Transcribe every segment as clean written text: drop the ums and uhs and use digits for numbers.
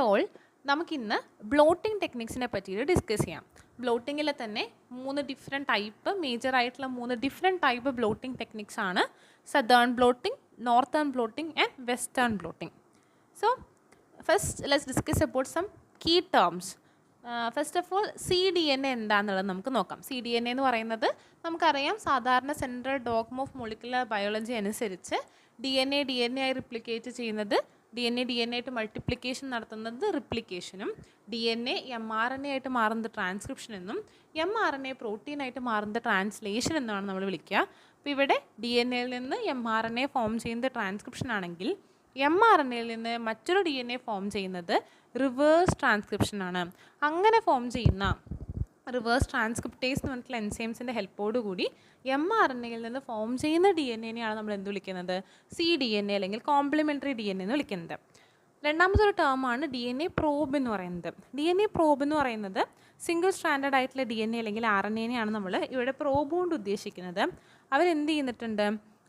All, നമുക്കിന്ന് blotting ടെക്നിക്സിനെ പറ്റിയിട്ട് discuss ചെയ്യാം. ബ്ലോട്ടിങ്ങിൽ തന്നെ മേജറായിട്ടുള്ള മൂന്ന് ഡിഫറെൻറ്റ് ടൈപ്പ് ബ്ലോട്ടിംഗ് ടെക്നിക്സ് ആണ് southern blotting, northern blotting and western blotting. So first let's discuss about some key terms. First of all CDNA എന്താണെന്നുള്ളത് നമുക്ക് നോക്കാം. CDNA എന്ന് പറയുന്നത് നമുക്കറിയാം, സാധാരണ central dogma of molecular biology അനുസരിച്ച് DNA ആയി റിപ്ലിക്കേറ്റ് ചെയ്യുന്നത്, DNA ആയിട്ട് മൾട്ടിപ്ലിക്കേഷൻ നടത്തുന്നത് റിപ്ലിക്കേഷനും, DNA mRNA ആയിട്ട് മാറുന്നത് ട്രാൻസ്ക്രിപ്ഷൻ എന്നും, mRNA പ്രോട്ടീനായിട്ട് മാറുന്നത് ട്രാൻസ്ലേഷൻ എന്നാണ് നമ്മൾ വിളിക്കുക. അപ്പോൾ ഇവിടെ DNAയിൽ നിന്ന് mRNA ഫോം ചെയ്യുന്നത് ട്രാൻസ്ക്രിപ്ഷൻ ആണെങ്കിൽ mRNAയിൽ നിന്ന് മറ്റൊരു DNA ഫോം ചെയ്യുന്നത് റിവേഴ്സ് ട്രാൻസ്ക്രിപ്ഷൻ ആണ്. അങ്ങനെ ഫോം ചെയ്യുന്ന റിവേഴ്സ് ട്രാൻസ്ക്രിപ്റ്റേസ് എന്ന് പറഞ്ഞിട്ടുള്ള എൻസൈംസിൻ്റെ ഹെൽപ്പോടുകൂടി mRNAയിൽ നിന്ന് ഫോം ചെയ്യുന്ന DNAനെയാണ് നമ്മൾ എന്ത് വിളിക്കുന്നത്? cDNA അല്ലെങ്കിൽ കോംപ്ലിമെൻ്ററി DNA എന്ന് വിളിക്കുന്നത്. രണ്ടാമതൊരു ടേമാണ് DNA പ്രോബ് എന്ന് പറയുന്നത്. DNA പ്രോബ് എന്ന് പറയുന്നത് സിംഗിൾ സ്ട്രാൻഡേർഡ് ആയിട്ടുള്ള DNA അല്ലെങ്കിൽ RNAനെയാണ് നമ്മൾ ഇവിടെ പ്രോബ് കൊണ്ട് ഉദ്ദേശിക്കുന്നത്. അവരെന്ത് ചെയ്യുന്നിട്ടുണ്ട്?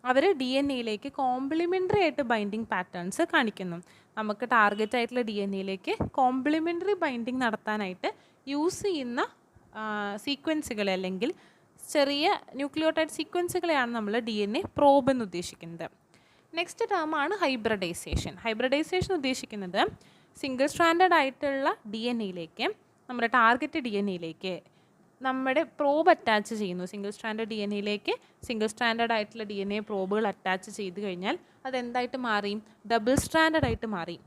അവർ DNAയിലേക്ക് കോംപ്ലിമെൻ്ററി ആയിട്ട് ബൈൻഡിങ് പാറ്റേൺസ് കാണിക്കുന്നു. നമുക്ക് ടാർഗറ്റ് ആയിട്ടുള്ള DNAയിലേക്ക് കോംപ്ലിമെൻ്ററി ബൈൻഡിങ് നടത്താനായിട്ട് യൂസ് ചെയ്യുന്ന സീക്വൻസുകളെ അല്ലെങ്കിൽ ചെറിയ ന്യൂക്ലിയോടൈഡ് സീക്വൻസുകളെയാണ് നമ്മൾ DNA പ്രോബ് എന്ന് ഉദ്ദേശിക്കുന്നത്. നെക്സ്റ്റ് ടേമാണ് ഹൈബ്രിഡൈസേഷൻ. ഹൈബ്രിഡൈസേഷൻ ഉദ്ദേശിക്കുന്നത് സിംഗിൾ സ്ട്രാൻഡേർഡ് ആയിട്ടുള്ള DNAയിലേക്ക്, നമ്മുടെ ടാർഗറ്റ് DNAയിലേക്ക് നമ്മുടെ പ്രോബ് അറ്റാച്ച് ചെയ്യുന്നു. സിംഗിൾ സ്ട്രാൻഡേർഡ് DNAയിലേക്ക് സിംഗിൾ സ്ട്രാൻഡേർഡ് ആയിട്ടുള്ള DNA പ്രോബുകൾ അറ്റാച്ച് ചെയ്ത് കഴിഞ്ഞാൽ അതെന്തായിട്ട് മാറി? ഡബിൾ സ്ട്രാൻഡേർഡ് ആയിട്ട് മാറി.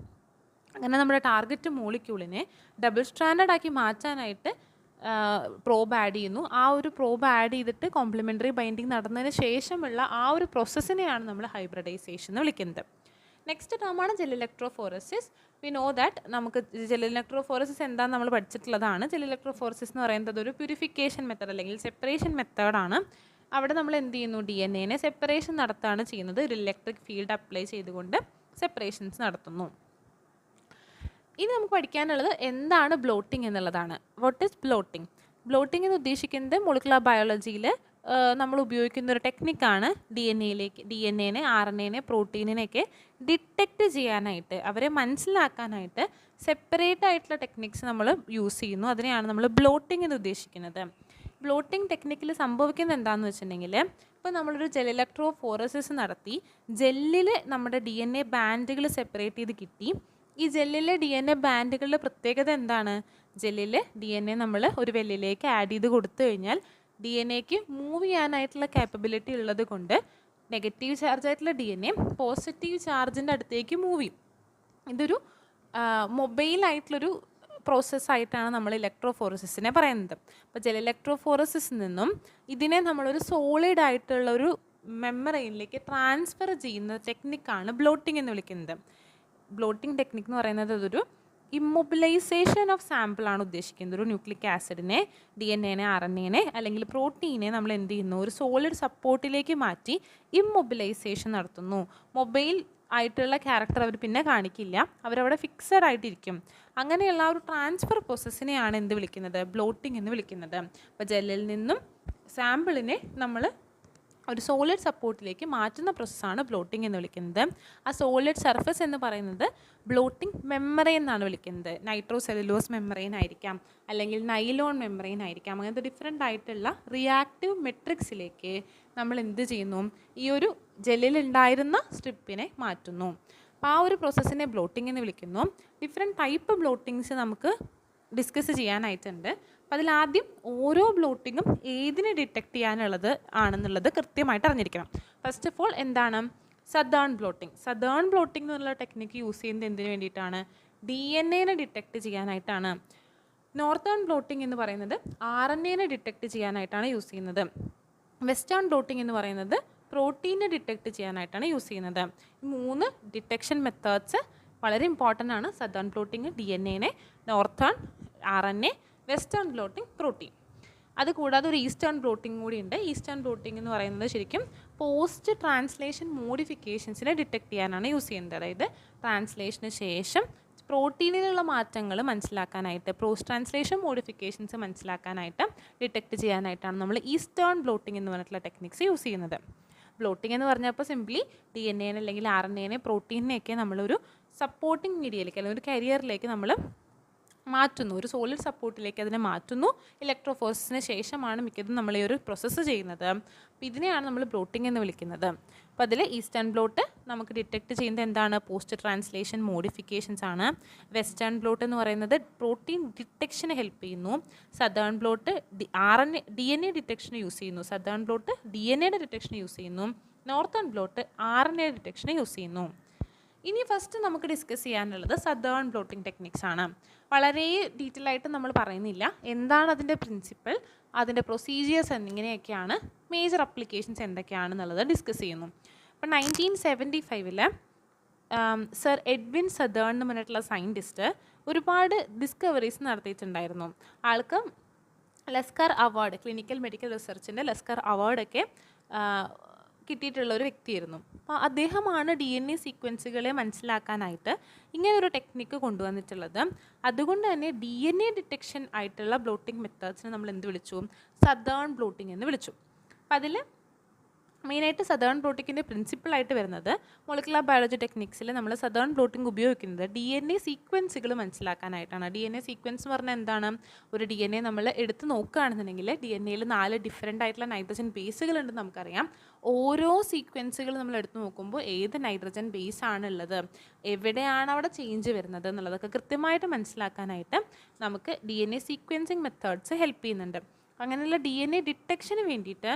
അങ്ങനെ നമ്മുടെ ടാർഗറ്റ് മോളിക്യൂളിനെ ഡബിൾ സ്ട്രാൻഡേർഡ് ആക്കി മാറ്റാനായിട്ട് പ്രോബ് ആഡ് ചെയ്യുന്നു. ആ ഒരു പ്രോബ് ആഡ് ചെയ്തിട്ട് കോംപ്ലിമെൻ്ററി ബൈൻഡിങ് നടന്നതിന് ശേഷമുള്ള ആ ഒരു പ്രോസസ്സിനെയാണ് നമ്മൾ ഹൈബ്രിഡൈസേഷൻ എന്ന് വിളിക്കുന്നത്. നെക്സ്റ്റ് ടേമാണ് gel electrophoresis. We know that നമുക്ക് ജെൽ ഇലക്ട്രോഫോറസിസ് എന്താണെന്ന് നമ്മൾ പഠിച്ചിട്ടുള്ളതാണ്. ജെൽ ഇലക്ട്രോഫോറസിസ് എന്ന് പറയുന്നത് ഒരു പ്യൂരിഫിക്കേഷൻ മെത്തേഡ് അല്ലെങ്കിൽ സെപ്പറേഷൻ മെത്തേഡാണ്. അവിടെ നമ്മൾ എന്ത് ചെയ്യുന്നു? DNA സെപ്പറേഷൻ നടത്തുകയാണ് ചെയ്യുന്നത്. ഒരു ഇലക്ട്രിക് ഫീൽഡ് അപ്ലൈ ചെയ്തുകൊണ്ട് സെപ്പറേഷൻസ് നടത്തുന്നു. ഇനി നമുക്ക് പഠിക്കാനുള്ളത് എന്താണ് ബ്ലോട്ടിംഗ് എന്നുള്ളതാണ്. What is blotting? ബ്ലോട്ടിംഗ് എന്ന് ഉദ്ദേശിക്കുന്നത് മോളിക്കുലർ ബയോളജിയിൽ നമ്മൾ ഉപയോഗിക്കുന്ന ഒരു ടെക്നിക്കാണ് DNAനെ RNAനെ പ്രോട്ടീനിനെയൊക്കെ ഡിറ്റക്റ്റ് ചെയ്യാനായിട്ട്, അവരെ മനസ്സിലാക്കാനായിട്ട് സെപ്പറേറ്റ് ആയിട്ടുള്ള ടെക്നിക്സ് നമ്മൾ യൂസ് ചെയ്യുന്നു. അതിനെയാണ് നമ്മൾ ബ്ലോട്ടിംഗ് എന്ന് ഉദ്ദേശിക്കുന്നത്. ബ്ലോട്ടിംഗ് ടെക്നിക്കിൽ സംഭവിക്കുന്നത് എന്താണെന്ന് വെച്ചിട്ടുണ്ടെങ്കിൽ, ഇപ്പോൾ നമ്മളൊരു ജെൽ ഇലക്ട്രോഫോറസിസ് നടത്തി ജെല്ലിൽ നമ്മുടെ DNA ബാൻഡുകൾ സെപ്പറേറ്റ് ചെയ്ത് കിട്ടി. ഈ ജെല്ലിലെ DNA ബാൻഡുകളുടെ പ്രത്യേകത എന്താണ്? ജെല്ലിൽ DNA നമ്മൾ ഒരു വെല്ലിലേക്ക് ആഡ് ചെയ്ത് കൊടുത്തു കഴിഞ്ഞാൽ DNAക്ക് മൂവ് ചെയ്യാനായിട്ടുള്ള കാപ്പബിലിറ്റി ഉള്ളത് കൊണ്ട് നെഗറ്റീവ് ചാർജ് ആയിട്ടുള്ള DNA പോസിറ്റീവ് ചാർജിൻ്റെ അടുത്തേക്ക് മൂവ് ചെയ്യും. ഇതൊരു മൊബൈലായിട്ടുള്ളൊരു പ്രോസസ്സായിട്ടാണ് നമ്മൾ ഇലക്ട്രോഫോറസിസിനെ പറയുന്നത്. അപ്പോൾ ജെൽ ഇലക്ട്രോഫോറസിസിൽ നിന്നും ഇതിനെ നമ്മളൊരു സോളിഡ് ആയിട്ടുള്ള ഒരു മെമ്മറൈനിലേക്ക് ട്രാൻസ്ഫർ ചെയ്യുന്ന ടെക്നിക്കാണ് ബ്ലോട്ടിംഗ് എന്ന് വിളിക്കുന്നത്. ബ്ലോട്ടിംഗ് ടെക്നിക് എന്ന് പറയുന്നത് അതൊരു ഇമ്മൊബിലൈസേഷൻ ഓഫ് സാമ്പിളാണ് ഉദ്ദേശിക്കുന്നത്. ഒരു ന്യൂക്ലിക് ആസിഡിനെ, DNAനെ, RNAനെ അല്ലെങ്കിൽ പ്രോട്ടീനെ നമ്മൾ എന്ത് ചെയ്യുന്നു? ഒരു സോളിഡ് സപ്പോർട്ടിലേക്ക് മാറ്റി ഇമ്മൊബിലൈസേഷൻ നടത്തുന്നു. മൊബൈൽ ആയിട്ടുള്ള ക്യാരക്ടർ അവർ പിന്നെ കാണിക്കില്ല, അവരവിടെ ഫിക്സഡ് ആയിട്ടിരിക്കും. അങ്ങനെയുള്ള ഒരു ട്രാൻസ്ഫർ പ്രോസസ്സിനെയാണ് എന്ത് വിളിക്കുന്നത്? ബ്ലോട്ടിംഗ് എന്ന് വിളിക്കുന്നത്. അപ്പോൾ ജെല്ലിൽ നിന്നും സാമ്പിളിനെ നമ്മൾ ഒരു സോളിഡ് സപ്പോർട്ടിലേക്ക് മാറ്റുന്ന പ്രോസസ്സാണ് ബ്ലോട്ടിംഗ് എന്ന് വിളിക്കുന്നത്. ആ സോളിഡ് സർഫസ് എന്ന് പറയുന്നത് ബ്ലോട്ടിംഗ് മെമ്മറൈൻ എന്നാണ് വിളിക്കുന്നത്. നൈട്രോസെല്ലുലോസ് മെമ്മറൈൻ ആയിരിക്കാം, അല്ലെങ്കിൽ നൈലോൺ മെമ്മറൈൻ ആയിരിക്കാം. അങ്ങനത്തെ ഡിഫറെൻ്റ് ആയിട്ടുള്ള റിയാക്റ്റീവ് മെട്രിക്സിലേക്ക് നമ്മൾ എന്ത് ചെയ്യുന്നു? ഈ ഒരു ജെല്ലിലുണ്ടായിരുന്ന സ്ട്രിപ്പിനെ മാറ്റുന്നു. അപ്പോൾ ആ ഒരു പ്രോസസ്സിനെ ബ്ലോട്ടിംഗ് എന്ന് വിളിക്കുന്നു. ഡിഫറെൻറ്റ് ടൈപ്പ് ബ്ലോട്ടിങ്സ് നമുക്ക് ഡിസ്കസ് ചെയ്യാനായിട്ടുണ്ട്. അപ്പോൾ അതിലാദ്യം ഓരോ ബ്ലോട്ടിങ്ങും ഏതിനെ ഡിറ്റക്റ്റ് ചെയ്യാനുള്ളത് ആണെന്നുള്ളത് കൃത്യമായിട്ട് അറിഞ്ഞിരിക്കണം. ഫസ്റ്റ് ഓഫ് ഓൾ എന്താണ് സദേൺ ബ്ലോട്ടിംഗ്? സദേൺ ബ്ലോട്ടിംഗ് എന്നുള്ള ടെക്നിക്ക് യൂസ് ചെയ്യുന്നത് എന്തിനു വേണ്ടിയിട്ടാണ്? DNAനെ ഡിറ്റക്റ്റ് ചെയ്യാനായിട്ടാണ്. നോർത്തേൺ ബ്ലോട്ടിംഗ് എന്ന് പറയുന്നത് RNAനെ ഡിറ്റക്റ്റ് ചെയ്യാനായിട്ടാണ് യൂസ് ചെയ്യുന്നത്. വെസ്റ്റേൺ ബ്ലോട്ടിംഗ് എന്ന് പറയുന്നത് പ്രോട്ടീനെ ഡിറ്റക്റ്റ് ചെയ്യാനായിട്ടാണ് യൂസ് ചെയ്യുന്നത്. ഈ മൂന്ന് ഡിറ്റക്ഷൻ മെത്തേഡ്സ് വളരെ ഇമ്പോർട്ടൻ്റ് ആണ്. സദേൺ ബ്ലോട്ടിംഗ് DNAനെ, Northern RNA, Western blotting protein. അതുകൂടാതെ ഒരു ഈസ്റ്റേൺ ബ്ലോട്ടിംഗ് കൂടി ഉണ്ട്. ഈസ്റ്റേൺ ബ്ലോട്ടിംഗ് എന്ന് പറയുന്നത് ശരിക്കും പോസ്റ്റ് ട്രാൻസ്ലേഷൻ മോഡിഫിക്കേഷൻസിനെ ഡിറ്റക്റ്റ് ചെയ്യാനാണ് യൂസ് ചെയ്യുന്നത്. അതായത് ട്രാൻസ്ലേഷന് ശേഷം പ്രോട്ടീനിലുള്ള മാറ്റങ്ങൾ മനസ്സിലാക്കാനായിട്ട്, പോസ്റ്റ് ട്രാൻസ്ലേഷൻ മോഡിഫിക്കേഷൻസ് മനസ്സിലാക്കാനായിട്ട് ഡിറ്റക്റ്റ് ചെയ്യാനായിട്ടാണ് നമ്മൾ ഈസ്റ്റേൺ ബ്ലോട്ടിംഗ് എന്ന് പറഞ്ഞിട്ടുള്ള ടെക്നിക്സ് യൂസ് ചെയ്യുന്നത്. ബ്ലോട്ടിംഗ് എന്ന് പറഞ്ഞപ്പോൾ സിംപ്ലി DNA അല്ലെങ്കിൽ RNA പ്രോട്ടീനെയൊക്കെ നമ്മളൊരു സപ്പോർട്ടിങ് മീഡിയയിലേക്ക് അല്ലെങ്കിൽ ഒരു കരിയറിലേക്ക് നമ്മൾ മാറ്റുന്നു, ഒരു സോളിഡ് സപ്പോർട്ടിലേക്ക് അതിനെ മാറ്റുന്നു. ഇലക്ട്രോഫോറസിന് ശേഷമാണ് മിക്കതും നമ്മൾ ഈ ഒരു പ്രോസസ്സ് ചെയ്യുന്നത്. അപ്പോൾ ഇതിനെയാണ് നമ്മൾ ബ്ലോട്ടിംഗ് എന്ന് വിളിക്കുന്നത്. അപ്പോൾ അതിൽ ഈസ്റ്റേൺ ബ്ലോട്ട് നമുക്ക് ഡിറ്റക്ട് ചെയ്യുന്നത് എന്താണ്? പോസ്റ്റ് ട്രാൻസ്ലേഷൻ മോഡിഫിക്കേഷൻസ് ആണ്. വെസ്റ്റേൺ ബ്ലോട്ട് എന്ന് പറയുന്നത് പ്രോട്ടീൻ ഡിറ്റക്ഷന് ഹെൽപ്പ് ചെയ്യുന്നു. സദേൺ ബ്ലോട്ട് DNA ഡിറ്റക്ഷന് യൂസ് ചെയ്യുന്നു. സദേൺ ബ്ലോട്ട് DNAയുടെ ഡിറ്റക്ഷന് യൂസ് ചെയ്യുന്നു. നോർത്തേൺ ബ്ലോട്ട് RNA ഡിറ്റക്ഷന് യൂസ് ചെയ്യുന്നു. ഇനി ഫസ്റ്റ് നമുക്ക് ഡിസ്കസ് ചെയ്യാനുള്ളത് സദേൺ ബ്ലോട്ടിംഗ് ടെക്നിക്സ് ആണ്. വളരെ ഡീറ്റെയിൽ ആയിട്ട് നമ്മൾ പറയുന്നില്ല, എന്താണ് അതിൻ്റെ പ്രിൻസിപ്പിൾ, അതിൻ്റെ പ്രൊസീജിയേഴ്സ് എന്നിങ്ങനെയൊക്കെയാണ്, മേജർ അപ്ലിക്കേഷൻസ് എന്തൊക്കെയാണെന്നുള്ളത് ഡിസ്കസ് ചെയ്യുന്നു. അപ്പോൾ 1975 സർ എഡ്വിൻ സദേൺ എന്ന് പറഞ്ഞിട്ടുള്ള സയൻറ്റിസ്റ്റ് ഒരുപാട് ഡിസ്കവറീസ് നടത്തിയിട്ടുണ്ടായിരുന്നു. ആൾക്ക് ലെസ്കർ അവാർഡ്, ക്ലിനിക്കൽ മെഡിക്കൽ റിസർച്ചിൻ്റെ ലെസ്കർ അവാർഡൊക്കെ കിട്ടിയിട്ടുള്ള ഒരു വ്യക്തിയായിരുന്നു. അപ്പോൾ അദ്ദേഹമാണ് DNA സീക്വൻസുകളെ മനസ്സിലാക്കാനായിട്ട് ഇങ്ങനൊരു ടെക്നിക്ക് കൊണ്ടുവന്നിട്ടുള്ളത്. അതുകൊണ്ട് തന്നെ DNA ഡിറ്റക്ഷൻ ആയിട്ടുള്ള ബ്ലോട്ടിംഗ് മെത്തേഡ്സിനെ നമ്മൾ എന്ത് വിളിച്ചു? സദേൺ ബ്ലോട്ടിംഗ് എന്ന് വിളിച്ചു. അപ്പം അതിൽ മെയിനായിട്ട് സദേൺ ബ്ലോട്ടിങ്ങിൻ്റെ പ്രിൻസിപ്പിളായിട്ട് വരുന്നത് മോളിക്കുലർ ബയോളജി ടെക്നിക്സിൽ നമ്മൾ സദേൺ ബ്ലോട്ടിംഗ് ഉപയോഗിക്കുന്നത് DNA സീക്വൻസുകൾ മനസ്സിലാക്കാനായിട്ടാണ്. DNA സീക്വൻസ് എന്ന് പറഞ്ഞാൽ എന്താണ്? ഒരു DNA നമ്മൾ എടുത്ത് നോക്കുകയാണെന്നുണ്ടെങ്കിൽ DNAയിൽ 4 ഡിഫറെൻ്റ് ആയിട്ടുള്ള നൈട്രജൻ ബേസുകളുണ്ടെന്ന് നമുക്കറിയാം. ഓരോ സീക്വൻസുകൾ നമ്മൾ എടുത്ത് നോക്കുമ്പോൾ ഏത് നൈട്രജൻ ബേസ് ആണുള്ളത്, എവിടെയാണ് അവിടെ ചേഞ്ച് വരുന്നത് എന്നുള്ളതൊക്കെ കൃത്യമായിട്ട് മനസ്സിലാക്കാനായിട്ട് നമുക്ക് DNA സീക്വൻസിങ് മെത്തേഡ്സ് ഹെൽപ്പ് ചെയ്യുന്നുണ്ട്. അങ്ങനെയുള്ള DNA ഡിറ്റക്ഷന് വേണ്ടിയിട്ട്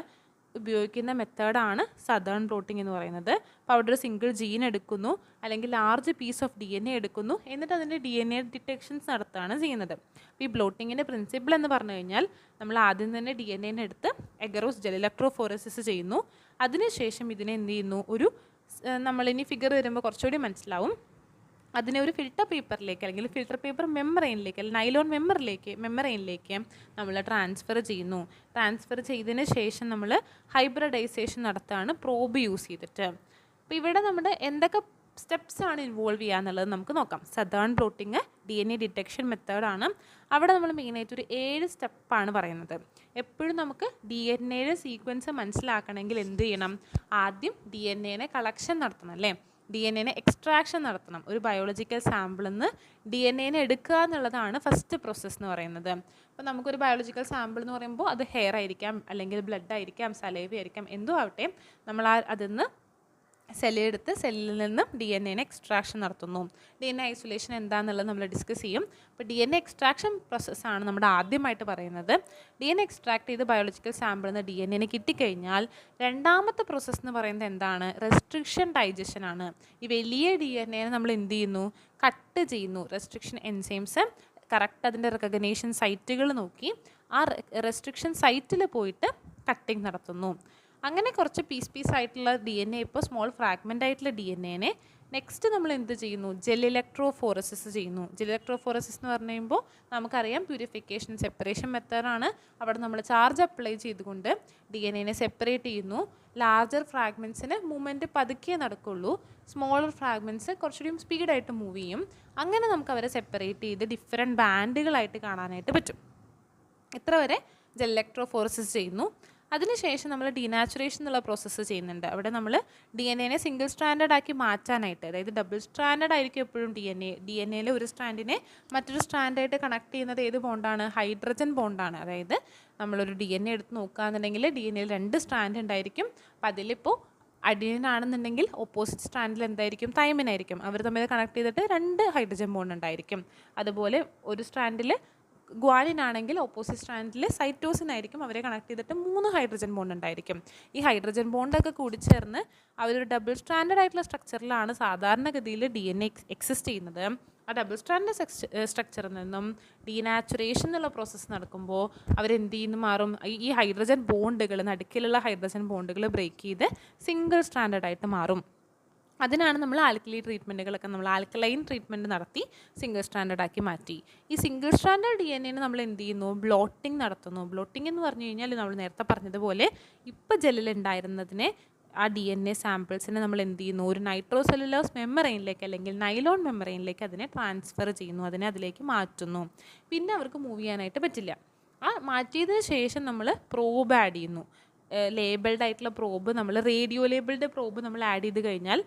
ഉപയോഗിക്കുന്ന മെത്തേഡാണ് സദേൺ ബ്ലോട്ടിംഗ് എന്ന് പറയുന്നത്. അപ്പോൾ അവിടെ ഒരു സിംഗിൾ ജീൻ എടുക്കുന്നു, അല്ലെങ്കിൽ ലാർജ് പീസ് ഓഫ് DNA എടുക്കുന്നു, എന്നിട്ട് അതിൻ്റെ DNA ഡിറ്റക്ഷൻസ് നടത്തുകയാണ് ചെയ്യുന്നത്. അപ്പോൾ ഈ ബ്ലോട്ടിങ്ങിൻ്റെ പ്രിൻസിപ്പിൾ എന്ന് പറഞ്ഞു കഴിഞ്ഞാൽ നമ്മൾ ആദ്യം തന്നെ DNA എടുത്ത് എഗറോസ് ജെൽ ഇലക്ട്രോഫോറസിസ് ചെയ്യുന്നു. അതിനുശേഷം ഇതിനെ എന്ത് ചെയ്യുന്നു? ഒരു നമ്മളിനി ഫിഗർ വരുമ്പോൾ കുറച്ചുകൂടി മനസ്സിലാവും. അതിനെ ഒരു ഫിൽട്ടർ പേപ്പറിലേക്ക് അല്ലെങ്കിൽ ഫിൽട്ടർ പേപ്പർ മെമ്മറൈനിലേക്ക് അല്ലെങ്കിൽ നൈലോൺ മെമ്മറൈനിലേക്ക് നമ്മൾ ട്രാൻസ്ഫർ ചെയ്യുന്നു. ട്രാൻസ്ഫർ ചെയ്തതിന് ശേഷം നമ്മൾ ഹൈബ്രിഡൈസേഷൻ നടത്തുകയാണ് പ്രോബ് യൂസ് ചെയ്തിട്ട്. അപ്പോൾ ഇവിടെ നമ്മുടെ എന്തൊക്കെ സ്റ്റെപ്സ് ആണ് ഇൻവോൾവ് ചെയ്യുക എന്നുള്ളത് നമുക്ക് നോക്കാം. സദേൺ ബ്ലോട്ടിങ് DNA ഡിറ്റക്ഷൻ മെത്തേഡാണ്. അവിടെ നമ്മൾ മെയിനായിട്ട് ഒരു 7 സ്റ്റെപ്പാണ് പറയുന്നത്. എപ്പോഴും നമുക്ക് DNAയുടെ സീക്വൻസ് മനസ്സിലാക്കണമെങ്കിൽ എന്ത് ചെയ്യണം? ആദ്യം DNAനെ കളക്ഷൻ നടത്തണം അല്ലേ? DNA എക്സ്ട്രാക്ഷൻ നടത്തണം. ഒരു ബയോളജിക്കൽ സാമ്പിളിൽ നിന്ന് DNA എടുക്കുക എന്നുള്ളതാണ് ഫസ്റ്റ് പ്രോസസ്സ് എന്ന് പറയുന്നത്. അപ്പോൾ നമുക്കൊരു ബയോളജിക്കൽ സാമ്പിൾ എന്ന് പറയുമ്പോൾ അത് ഹെയർ ആയിരിക്കാം, അല്ലെങ്കിൽ ബ്ലഡ് ആയിരിക്കാം, സലൈവ ആയിരിക്കാം, എന്തോ ആവട്ടെ, നമ്മൾ അതിൽ നിന്ന് സെല്ലെടുത്ത് സെല്ലിൽ നിന്നും DNA എക്സ്ട്രാക്ഷൻ നടത്തുന്നു. DNA ഐസൊലേഷൻ എന്താണെന്നുള്ളത് നമ്മൾ ഡിസ്കസ് ചെയ്യും. അപ്പോൾ DNA എക്സ്ട്രാക്ഷൻ പ്രോസസ്സാണ് നമ്മുടെ ആദ്യമായിട്ട് പറയുന്നത്. DNA എക്സ്ട്രാക്ട് ചെയ്ത് ബയോളജിക്കൽ സാമ്പിളിൽ നിന്ന് DNA കിട്ടിക്കഴിഞ്ഞാൽ രണ്ടാമത്തെ പ്രോസസ്സ് എന്ന് പറയുന്നത് എന്താണ്? റെസ്ട്രിക്ഷൻ ഡൈജഷൻ ആണ്. ഈ വലിയ DNA നമ്മൾ എന്ത് ചെയ്യുന്നു? കട്ട് ചെയ്യുന്നു. റെസ്ട്രിക്ഷൻ എൻസൈംസ് കറക്റ്റ് അതിൻ്റെ റെക്കഗ്നേഷൻ സൈറ്റുകൾ നോക്കി ആ റെസ്ട്രിക്ഷൻ സൈറ്റിൽ പോയിട്ട് കട്ടിങ് നടത്തുന്നു. അങ്ങനെ കുറച്ച് പീസ് ആയിട്ടുള്ള DNA, ഇപ്പോൾ സ്മോൾ ഫ്രാഗ്മെൻ്റ് ആയിട്ടുള്ള DNAനെ നെക്സ്റ്റ് നമ്മൾ എന്ത് ചെയ്യുന്നു? ജെൽ ഇലക്ട്രോഫോറസിസ് ചെയ്യുന്നു. ജെൽ ഇലക്ട്രോഫോറസിസ് എന്ന് പറഞ്ഞു കഴിയുമ്പോൾ നമുക്കറിയാം പ്യൂരിഫിക്കേഷൻ സെപ്പറേഷൻ മെത്തേഡാണ്. അവിടെ നമ്മൾ ചാർജ് അപ്ലൈ ചെയ്തുകൊണ്ട് DNAനെ സെപ്പറേറ്റ് ചെയ്യുന്നു. ലാർജർ ഫ്രാഗ്മെൻറ്റ്സിന് മൂവ്മെൻറ്റ് പതുക്കെ നടക്കുള്ളൂ, സ്മോളർ ഫ്രാഗ്മെൻറ്റ്സ് കുറച്ചുകൂടി സ്പീഡായിട്ട് മൂവ് ചെയ്യും. അങ്ങനെ നമുക്ക് അവരെ സെപ്പറേറ്റ് ചെയ്ത് ഡിഫറെൻറ്റ് ബാൻഡുകളായിട്ട് കാണാനായിട്ട് പറ്റും. ഇത്ര വരെ ജെൽ ഇലക്ട്രോഫോറസിസ് ചെയ്യുന്നു. അതിനുശേഷം നമ്മൾ ഡീനാച്ചുറേഷൻ എന്നുള്ള പ്രോസസ്സ് ചെയ്യുന്നുണ്ട്. അവിടെ നമ്മൾ DNAനെ സിംഗിൾ സ്ട്രാൻഡഡ് ആക്കി മാറ്റാനായിട്ട്, അതായത് ഡബിൾ സ്ട്രാൻഡഡ് ആയിരിക്കും എപ്പോഴും DNAയിൽ ഒരു സ്ട്രാൻഡിനെ മറ്റൊരു സ്ട്രാൻഡായിട്ട് കണക്ട് ചെയ്യുന്നത് ഏത് ബോണ്ടാണ്? ഹൈഡ്രജൻ ബോണ്ടാണ്. അതായത് നമ്മളൊരു DNA എടുത്ത് നോക്കുകയാണെന്നുണ്ടെങ്കിൽ DNAയിൽ 2 സ്ട്രാൻഡ് ഉണ്ടായിരിക്കും. അപ്പം അതിലിപ്പോൾ അഡിനിൻ ആണെന്നുണ്ടെങ്കിൽ ഓപ്പോസിറ്റ് സ്ട്രാൻഡിൽ എന്തായിരിക്കും? തൈമിനായിരിക്കും. അവർ തമ്മിൽ കണക്ട് ചെയ്തിട്ട് 2 ഹൈഡ്രജൻ ബോണ്ട് ഉണ്ടായിരിക്കും. അതുപോലെ ഒരു സ്ട്രാൻഡിൽ ഗ്വാനിൻ ആണെങ്കിൽ ഓപ്പോസിറ്റ് സ്ട്രാൻഡിൽ സൈറ്റോസിൻ ആയിരിക്കും, അവരെ കണക്ട് ചെയ്തിട്ട് 3 ഹൈഡ്രജൻ ബോണ്ട് ഉണ്ടായിരിക്കും. ഈ ഹൈഡ്രജൻ ബോണ്ടൊക്കെ കൂടിച്ചേർന്ന് അവരൊരു ഡബിൾ സ്ട്രാൻഡഡ് ആയിട്ടുള്ള സ്ട്രക്ചറിലാണ് സാധാരണഗതിയിൽ DNA എക്സിസ്റ്റ് ചെയ്യുന്നത്. ആ ഡബിൾ സ്ട്രാൻഡ് സ്ട്രക്ചറിൽ നിന്നും ഡീനാച്ചുറേഷൻ എന്നുള്ള പ്രോസസ്സ് നടക്കുമ്പോൾ അവരെന്ത് ചെയ്യുന്നു? മാറും. ഈ ഹൈഡ്രജൻ ബോണ്ടുകൾ, നടുക്കിലുള്ള ഹൈഡ്രജൻ ബോണ്ടുകൾ ബ്രേക്ക് ചെയ്ത് സിംഗിൾ സ്ട്രാൻഡഡ് ആയിട്ട് മാറും. അതിനാണ് നമ്മൾ ആൽക്കലി ട്രീറ്റ്മെൻറ്റുകളൊക്കെ നമ്മൾ ആൽക്കലൈൻ ട്രീറ്റ്മെൻറ്റ് നടത്തി സിംഗിൾ സ്ട്രാൻഡഡ് ആക്കി മാറ്റി. ഈ സിംഗിൾ സ്ട്രാൻഡഡ് DNAനെ നമ്മൾ എന്ത് ചെയ്യുന്നു? ബ്ലോട്ടിംഗ് നടത്തുന്നു. ബ്ലോട്ടിംഗ് എന്ന് പറഞ്ഞു കഴിഞ്ഞാൽ നമ്മൾ നേരത്തെ പറഞ്ഞതുപോലെ ഇപ്പോൾ ജെല്ലിലുണ്ടായിരുന്നതിനെ ആ DNA സാമ്പിൾസിനെ നമ്മൾ എന്ത് ചെയ്യുന്നു? ഒരു നൈട്രോസെല്ലുലോസ് മെമ്മറൈനിലേക്ക് അല്ലെങ്കിൽ നൈലോൺ മെമ്മറൈനിലേക്ക് അതിനെ ട്രാൻസ്ഫർ ചെയ്യുന്നു, അതിനെ അതിലേക്ക് മാറ്റുന്നു. പിന്നെ അവർക്ക് മൂവ് ചെയ്യാനായിട്ട് പറ്റില്ല. ആ മാറ്റിയതിന് ശേഷം നമ്മൾ പ്രോബ് ആഡ് ചെയ്യുന്നു. ലേബിൾഡ് ആയിട്ടുള്ള പ്രോബ് നമ്മൾ റേഡിയോ ലേബിൾഡ് പ്രോബ് നമ്മൾ ആഡ് ചെയ്ത് കഴിഞ്ഞാൽ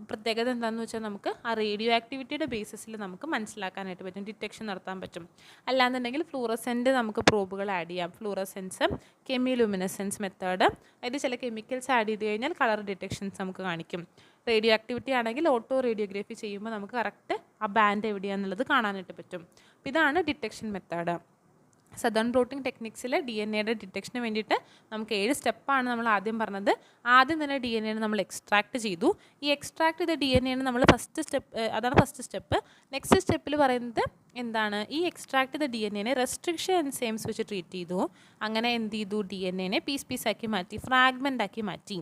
പ്രത്യേകത എന്താണെന്ന് വെച്ചാൽ നമുക്ക് ആ റേഡിയോ ആക്ടിവിറ്റിയുടെ ബേസിസിൽ നമുക്ക് മനസ്സിലാക്കാനായിട്ട് പറ്റും, ഡിറ്റക്ഷൻ നടത്താൻ പറ്റും. അല്ലാന്നുണ്ടെങ്കിൽ ഫ്ലൂറസെൻ്റ് നമുക്ക് പ്രോബുകൾ ആഡ് ചെയ്യാം. ഫ്ലൂറസെൻസ്, കെമിലുമിനസെൻസ് മെത്തേഡ്, അതിൽ ചില കെമിക്കൽസ് ആഡ് ചെയ്ത് കഴിഞ്ഞാൽ കളർ ഡിറ്റക്ഷൻസ് നമുക്ക് കാണിക്കും. റേഡിയോ ആക്ടിവിറ്റി ആണെങ്കിൽ ഓട്ടോ റേഡിയോഗ്രാഫി ചെയ്യുമ്പോൾ നമുക്ക് കറക്റ്റ് ആ ബാൻഡ് എവിടെയാണെന്നുള്ളത് കാണാനായിട്ട് പറ്റും. അപ്പോൾ ഇതാണ് ഡിറ്റക്ഷൻ മെത്തേഡ്. സദേൺ ബ്ലോട്ടിംഗ് ടെക്നിക്സിൽ DNA ഡിറ്റക്ഷന് വേണ്ടിയിട്ട് നമുക്ക് 7 സ്റ്റെപ്പാണ് നമ്മൾ ആദ്യം പറഞ്ഞത്. ആദ്യം തന്നെ DNA നമ്മൾ എക്സ്ട്രാക്ട് ചെയ്തു. ഈ എക്സ്ട്രാക്ട് ചെയ്ത DNA നമ്മൾ ഫസ്റ്റ് സ്റ്റെപ്പ്, അതാണ് ഫസ്റ്റ് സ്റ്റെപ്പ്. നെക്സ്റ്റ് സ്റ്റെപ്പിൽ പറയുന്നത് എന്താണ്, ഈ എക്സ്ട്രാക്ട് ചെയ്ത DNA റെസ്ട്രിക്ഷൻ എൻസൈംസ് വെച്ച് ട്രീറ്റ് ചെയ്തു. അങ്ങനെ എന്ത് ചെയ്തു, DNA പീസാക്കി മാറ്റി, ഫ്രാഗ്മെൻ്റ് ആക്കി മാറ്റി.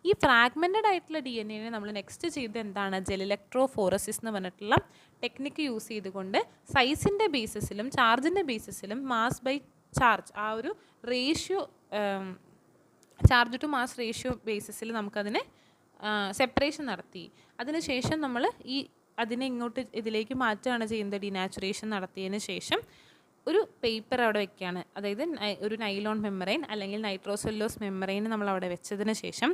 ഈ ഫ്രാഗ്മെൻറ്റഡ് ആയിട്ടുള്ള DNA നമ്മൾ നെക്സ്റ്റ് ചെയ്ത് എന്താണ്, ജെൽ ഇലക്ട്രോഫോറസിസ് എന്ന് പറഞ്ഞിട്ടുള്ള ടെക്നിക്ക് യൂസ് ചെയ്തുകൊണ്ട് സൈസിൻ്റെ ബേസിസിലും ചാർജിൻ്റെ ബേസിസിലും മാസ് ബൈ ചാർജ്, ആ ഒരു ratio, charge to mass ratio ബേസിസിൽ നമുക്കതിനെ സെപ്പറേഷൻ നടത്തി. അതിനുശേഷം നമ്മൾ അതിനെ ഇങ്ങോട്ട് ഇതിലേക്ക് മാറ്റുകയാണ് ചെയ്യുന്നത്. ഡിനാച്ചുറേഷൻ നടത്തിയതിന് ശേഷം ഒരു പേപ്പർ അവിടെ വെക്കുകയാണ്. അതായത് ഒരു നൈലോൺ മെമ്മറൈൻ അല്ലെങ്കിൽ നൈട്രോസെല്ലോസ് മെമ്മറൈൻ നമ്മൾ അവിടെ വെച്ചതിന് ശേഷം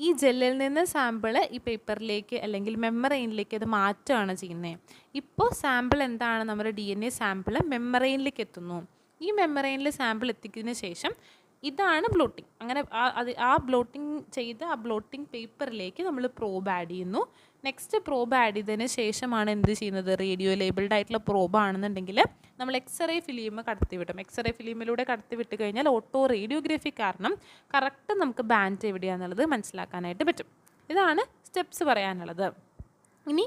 ഈ ജെല്ലിൽ നിന്ന് സാമ്പിൾ ഈ പേപ്പറിലേക്ക് അല്ലെങ്കിൽ മെമ്മറൈനിലേക്ക് അത് മാറ്റുകയാണ് ചെയ്യുന്നത്. ഇപ്പോൾ സാമ്പിൾ എന്താണ്, നമ്മുടെ DNA സാമ്പിൾ മെമ്മറൈനിലേക്ക് എത്തുന്നു. ഈ മെമ്മറൈനിൽ സാമ്പിൾ എത്തിക്കുന്നതിന് ശേഷം ഇതാണ് ബ്ലോട്ടിംഗ്. അങ്ങനെ ആ ബ്ലോട്ടിംഗ് ചെയ്ത് ആ ബ്ലോട്ടിംഗ് പേപ്പറിലേക്ക് നമ്മൾ പ്രോബ് ആഡ് ചെയ്യുന്നു. നെക്സ്റ്റ് പ്രോബ് ആഡ് ചെയ്തതിന് ശേഷമാണ് എന്ത് ചെയ്യുന്നത്, റേഡിയോ ലേബിൾഡ് ആയിട്ടുള്ള പ്രോബ് ആണെന്നുണ്ടെങ്കിൽ നമ്മൾ എക്സ്റേ ഫിലിം കടത്തിവിടും. എക്സ്റേ ഫിലിമിലൂടെ കടത്തിവിട്ട് കഴിഞ്ഞാൽ ഓട്ടോ റേഡിയോഗ്രാഫി കാരണം കറക്റ്റ് നമുക്ക് ബാൻഡ് എവിടെയാണെന്നുള്ളത് മനസ്സിലാക്കാനായിട്ട് പറ്റും. ഇതാണ് സ്റ്റെപ്സ് പറയാനുള്ളത്. ഇനി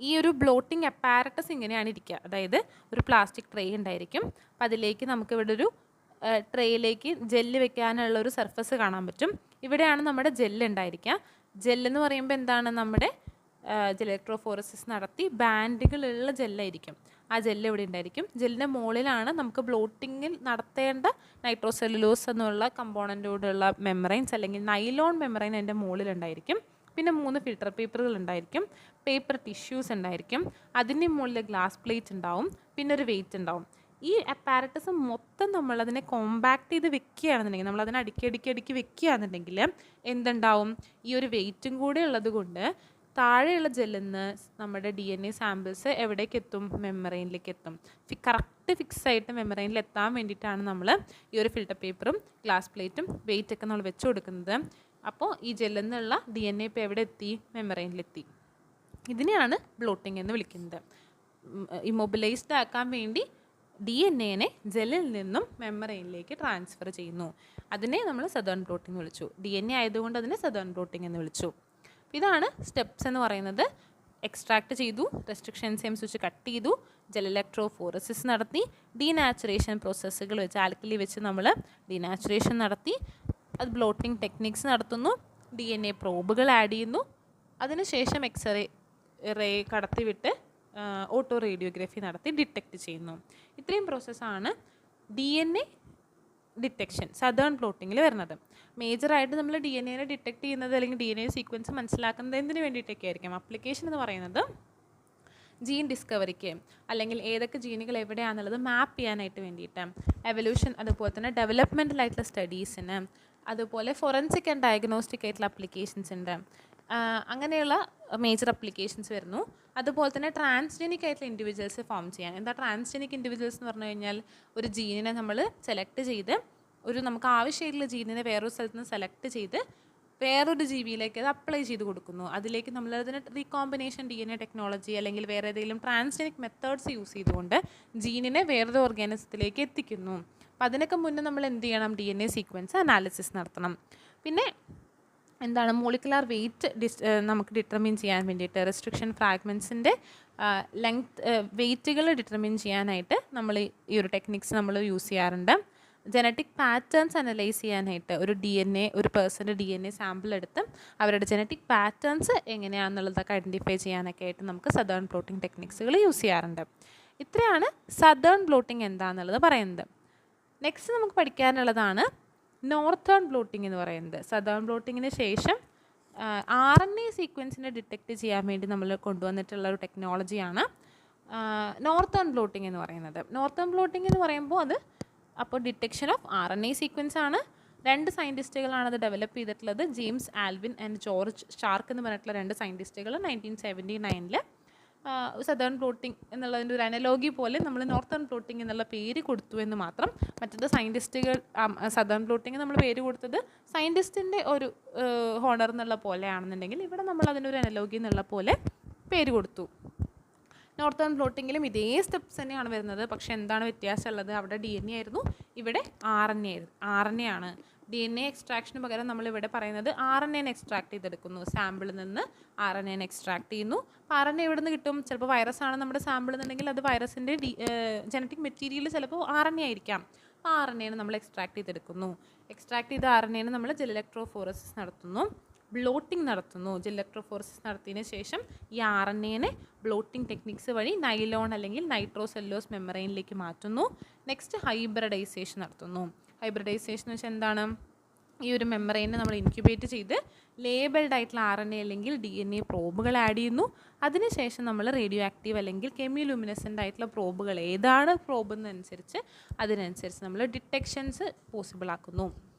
ഈ ഒരു ബ്ലോട്ടിംഗ് അപ്പാരറ്റസ് ഇങ്ങനെയാണ് ഇരിക്കുക. അതായത് ഒരു പ്ലാസ്റ്റിക് ട്രേ ഉണ്ടായിരിക്കും. അപ്പോൾ അതിലേക്ക് നമുക്ക് ഇവിടെ ഒരു ട്രേയിലേക്ക് ജെല്ല് വെക്കാനുള്ള ഒരു സർഫസ് കാണാൻ പറ്റും. ഇവിടെയാണ് നമ്മുടെ ജെല്ല് ഉണ്ടായിരിക്കുക. ജെല്ലെന്ന് പറയുമ്പോൾ എന്താണ്, നമ്മുടെ ജെൽ ഇലക്ട്രോഫോറസിസ് നടത്തി ബാൻഡുകളുള്ള ജെല്ലായിരിക്കും. ആ ജെല്ല് ഇവിടെ ഉണ്ടായിരിക്കും. ജെല്ലിൻ്റെ മുകളിലാണ് നമുക്ക് ബ്ലോട്ടിങ്ങിൽ നടത്തേണ്ട നൈട്രോസെല്ലുലോസ് എന്നുള്ള കമ്പോണൻറ്റോടുള്ള മെമ്മറൈൻസ് അല്ലെങ്കിൽ നൈലോൺ മെമ്മറൈൻ അതിൻ്റെ മുകളിലുണ്ടായിരിക്കും. പിന്നെ 3 ഫിൽട്ടർ പേപ്പറുകൾ ഉണ്ടായിരിക്കും, പേപ്പർ ടിഷ്യൂസ് ഉണ്ടായിരിക്കും, അതിൻ്റെ മുകളിൽ ഗ്ലാസ് പ്ലേറ്റ് ഉണ്ടാവും, പിന്നെ ഒരു വെയിറ്റ് ഉണ്ടാവും. ഈ അപ്പാരറ്റസ് മൊത്തം നമ്മളതിനെ കോമ്പാക്ട് ചെയ്ത് വെക്കുകയാണെന്നുണ്ടെങ്കിൽ, നമ്മളതിനെ അടുക്കി വെക്കുകയാണെന്നുണ്ടെങ്കിൽ എന്തുണ്ടാവും, ഈ ഒരു വെയിറ്റും കൂടെ ഉള്ളത് കൊണ്ട് താഴെയുള്ള ജെല്ലിൽ നിന്ന് നമ്മുടെ DNA സാമ്പിൾസ് എവിടേക്ക് എത്തും, മെമ്മറൈനിലേക്ക് എത്തും. കറക്റ്റ് ഫിക്സ് ആയിട്ട് മെമ്മറൈനിൽ എത്താൻ വേണ്ടിയിട്ടാണ് നമ്മൾ ഈ ഒരു ഫിൽട്ടർ പേപ്പറും ഗ്ലാസ് പ്ലേറ്റും വെയിറ്റൊക്കെ നമ്മൾ വെച്ച് കൊടുക്കുന്നത്. അപ്പോൾ ഈ ജെല്ലിൽ നിന്നുള്ള DNA ഇപ്പോൾ എവിടെ എത്തി, മെമ്മറൈനിലെത്തി. ഇതിനെയാണ് ബ്ലോട്ടിംഗ് എന്ന് വിളിക്കുന്നത്. ഇമ്മൊബിലൈസ്ഡ് ആക്കാൻ വേണ്ടി DNA ജെല്ലിൽ നിന്നും മെമ്മറൈനിലേക്ക് ട്രാൻസ്ഫർ ചെയ്യുന്നു. അതിനെ നമ്മൾ സദേൺ ബ്ലോട്ടിംഗ് എന്ന് വിളിച്ചു. DNA ആയതുകൊണ്ട് അതിനെ സദേൺ ബ്ലോട്ടിംഗ് എന്ന് വിളിച്ചു. ഇതാണ് സ്റ്റെപ്സ് എന്ന് പറയുന്നത്. എക്സ്ട്രാക്ട് ചെയ്തു, റെസ്ട്രിക്ഷൻ എൻസൈംസ് വെച്ച് കട്ട് ചെയ്തു, ജെൽ ഇലക്ട്രോഫോറസിസ് നടത്തി, ഡീനാച്ചുറേഷൻ പ്രോസസ്സുകൾ വെച്ച് ആൽക്കലി വെച്ച് നമ്മൾ ഡീനാച്ചുറേഷൻ നടത്തി, അത് ബ്ലോട്ടിംഗ് ടെക്നിക്സ് നടത്തുന്നു, DNA പ്രോബുകൾ ആഡ് ചെയ്യുന്നു, അതിനുശേഷം എക്സ്റേ കടത്തിവിട്ട് ഓട്ടോ റേഡിയോഗ്രാഫി നടത്തി ഡിറ്റക്റ്റ് ചെയ്യുന്നു. ഇത്രയും പ്രോസസ്സാണ് DNA ഡിറ്റക്ഷൻ സദേൺ ബ്ലോട്ടിങ്ങിൽ വരുന്നത്. മേജറായിട്ട് നമ്മൾ DNA ഡിറ്റക്ട് ചെയ്യുന്നത് അല്ലെങ്കിൽ DNA സീക്വൻസ് മനസ്സിലാക്കുന്നത് എന്തിനു വേണ്ടിയിട്ടൊക്കെ ആയിരിക്കും. അപ്ലിക്കേഷൻ എന്ന് പറയുന്നത് ജീൻ ഡിസ്കവറിക്ക് അല്ലെങ്കിൽ ഏതൊക്കെ ജീനുകൾ എവിടെയാണെന്നുള്ളത് മാപ്പ് ചെയ്യാനായിട്ട് വേണ്ടിയിട്ട്, എവല്യൂഷൻ അതുപോലെ തന്നെ ഡെവലപ്മെൻറ്റലായിട്ടുള്ള സ്റ്റഡീസിന്, അതുപോലെ ഫോറൻസിക് ആൻഡ് ഡയഗ്നോസ്റ്റിക് ആയിട്ടുള്ള അപ്ലിക്കേഷൻസ് ഉണ്ട്. അങ്ങനെയുള്ള മേജർ അപ്ലിക്കേഷൻസ് വരുന്നു. അതുപോലെ തന്നെ ട്രാൻസ്ജെനിക് ആയിട്ടുള്ള ഇൻഡിവിജ്വൽസ് ഫോം ചെയ്യാൻ. എന്താ ട്രാൻസ്ജെനിക് ഇൻഡിവിജ്വൽസ് എന്ന് പറഞ്ഞു കഴിഞ്ഞാൽ, ഒരു ജീനിനെ നമ്മൾ സെലക്ട് ചെയ്ത്, നമുക്ക് ആവശ്യമായിട്ടുള്ള ജീനിനെ വേറൊരു സ്ഥലത്ത് നിന്ന് സെലക്ട് ചെയ്ത് വേറൊരു ജീവിയിലേക്ക് അത് അപ്ലൈ ചെയ്ത് കൊടുക്കുന്നു. അതിലേക്ക് നമ്മൾ അതിന് റീകോമ്പിനേഷൻ DNA ടെക്നോളജി അല്ലെങ്കിൽ വേറെ ഏതെങ്കിലും ട്രാൻസ്ജെനിക് മെത്തേഡ്സ് യൂസ് ചെയ്തുകൊണ്ട് ജീനിനെ വേറൊരു ഓർഗാനിസത്തിലേക്ക് എത്തിക്കുന്നു. അപ്പോൾ അതിനൊക്കെ മുന്നേ നമ്മൾ എന്ത് ചെയ്യണം, DNA സീക്വൻസ് അനാലിസിസ് നടത്തണം. പിന്നെ എന്താണ്, മോളിക്കുലാർ വെയിറ്റ് നമുക്ക് ഡിറ്റർമിൻ ചെയ്യാൻ വേണ്ടിയിട്ട്, റെസ്ട്രിക്ഷൻ ഫ്രാഗ്മെൻസിൻ്റെ ലെങ്ത് വെയിറ്റുകൾ ഡിറ്റർമിൻ ചെയ്യാനായിട്ട് നമ്മൾ ഈ ഒരു ടെക്നിക്സ് നമ്മൾ യൂസ് ചെയ്യാറുണ്ട്. ജനറ്റിക് പാറ്റേൺസ് അനലൈസ് ചെയ്യാനായിട്ട് ഒരു പേഴ്സൻ്റെ DNA സാമ്പിൾ എടുത്ത് അവരുടെ ജനറ്റിക് പാറ്റേൺസ് എങ്ങനെയാണെന്നുള്ളതൊക്കെ ഐഡൻറ്റിഫൈ ചെയ്യാനൊക്കെ ആയിട്ട് നമുക്ക് സദേൺ ബ്ലോട്ടിംഗ് ടെക്നിക്സുകൾ യൂസ് ചെയ്യാറുണ്ട്. ഇത്രയാണ് സദേൺ ബ്ലോട്ടിംഗ് എന്താണെന്നുള്ളത് പറയുന്നത്. നെക്സ്റ്റ് നമുക്ക് പഠിക്കാനുള്ളതാണ് നോർത്തേൺ ബ്ലോട്ടിംഗ് എന്ന് പറയുന്നത്. സദേൺ ബ്ലോട്ടിങ്ങിന് ശേഷം RNA സീക്വൻസിനെ ഡിറ്റക്റ്റ് ചെയ്യാൻ വേണ്ടി നമ്മൾ കൊണ്ടുവന്നിട്ടുള്ള ഒരു ടെക്നോളജിയാണ് നോർത്തേൺ ബ്ലോട്ടിംഗ് എന്ന് പറയുന്നത്. നോർത്തേൺ ബ്ലോട്ടിംഗ് എന്ന് പറയുമ്പോൾ അപ്പോൾ ഡിറ്റക്ഷൻ ഓഫ് RNA സീക്വൻസ് ആണ്. രണ്ട് സയൻറ്റിസ്റ്റുകളാണ് അത് ഡെവലപ്പ് ചെയ്തിട്ടുള്ളത്. James Alvin and George shark എന്ന് പറഞ്ഞിട്ടുള്ള രണ്ട് സയൻറ്റിസ്റ്റുകൾ 1979 സദേൺ ബ്ലോട്ടിംഗ് എന്നുള്ളതിൻ്റെ ഒരു അനലോഗി പോലെ നമ്മൾ നോർത്തേൺ ബ്ലോട്ടിംഗ് എന്നുള്ള പേര് കൊടുത്തു എന്ന് മാത്രം. മറ്റത് സയൻറ്റിസ്റ്റുകൾ സദേൺ ബ്ലോട്ടിംഗ് നമ്മൾ പേര് കൊടുത്തത് സയൻറ്റിസ്റ്റിൻ്റെ ഒരു ഹോണർ എന്നുള്ള പോലെയാണെന്നുണ്ടെങ്കിൽ ഇവിടെ നമ്മൾ അതിനൊരു അനലോഗി എന്നുള്ള പോലെ പേര് കൊടുത്തു. നോർത്തേൺ ബ്ലോട്ടിങ്ങിലും ഇതേ സ്റ്റെപ്സ് തന്നെയാണ് വരുന്നത്. പക്ഷേ എന്താണ് വ്യത്യാസമുള്ളത്? അവിടെ DNA ആയിരുന്നു, ഇവിടെ RNA ആയിരുന്നു. RNA ആണ്. DNA എക്സ്ട്രാക്ഷന് പകരം നമ്മളിവിടെ പറയുന്നത് RNA എക്സ്ട്രാക്ട് ചെയ്തെടുക്കുന്നു. സാമ്പിളിൽ നിന്ന് RNA എക്സ്ട്രാക്ട് ചെയ്യുന്നു. അപ്പോൾ RNA എവിടെ നിന്ന് കിട്ടും? ചിലപ്പോൾ വൈറസ് ആണ് നമ്മുടെ സാമ്പിൾ എന്നുണ്ടെങ്കിൽ അത് വൈറസിൻ്റെ ജനറ്റിക് മെറ്റീരിയൽ ചിലപ്പോൾ RNA ആയിരിക്കാം. അപ്പോൾ RNA നമ്മൾ എക്സ്ട്രാക്ട് ചെയ്തെടുക്കുന്നു. എക്സ്ട്രാക്ട് ചെയ്ത RNA നമ്മൾ ജെൽ ഇലക്ട്രോഫോറസിസ് നടത്തുന്നു, ബ്ലോട്ടിംഗ് നടത്തുന്നു. ജെൽ ഇലക്ട്രോഫോറസിസ് നടത്തിയതിന് ശേഷം ഈ RNA ബ്ലോട്ടിംഗ് ടെക്നിക്സ് വഴി നൈലോൺ അല്ലെങ്കിൽ നൈട്രോസെല്ലോസ് മെമ്മറൈനിലേക്ക് മാറ്റുന്നു. നെക്സ്റ്റ് ഹൈബ്രിഡൈസേഷൻ നടത്തുന്നു. ഹൈബ്രിഡൈസേഷൻ എന്ന് വെച്ചാൽ എന്താണ്? ഈ ഒരു മെമ്മറൈനെ നമ്മൾ ഇൻക്യുബേറ്റ് ചെയ്ത് ലേബിൾഡ് ആയിട്ടുള്ള RNA അല്ലെങ്കിൽ DNA പ്രോബുകൾ ആഡ് ചെയ്യുന്നു. അതിനുശേഷം നമ്മൾ റേഡിയോ ആക്റ്റീവ് അല്ലെങ്കിൽ കെമിലുമിനസെൻ്റ് ആയിട്ടുള്ള പ്രോബുകൾ ഏതാണ് പ്രോബ് എന്നനുസരിച്ച് അതിനനുസരിച്ച് നമ്മൾ ഡിറ്റക്ഷൻസ് പോസിബിൾ ആക്കുന്നു.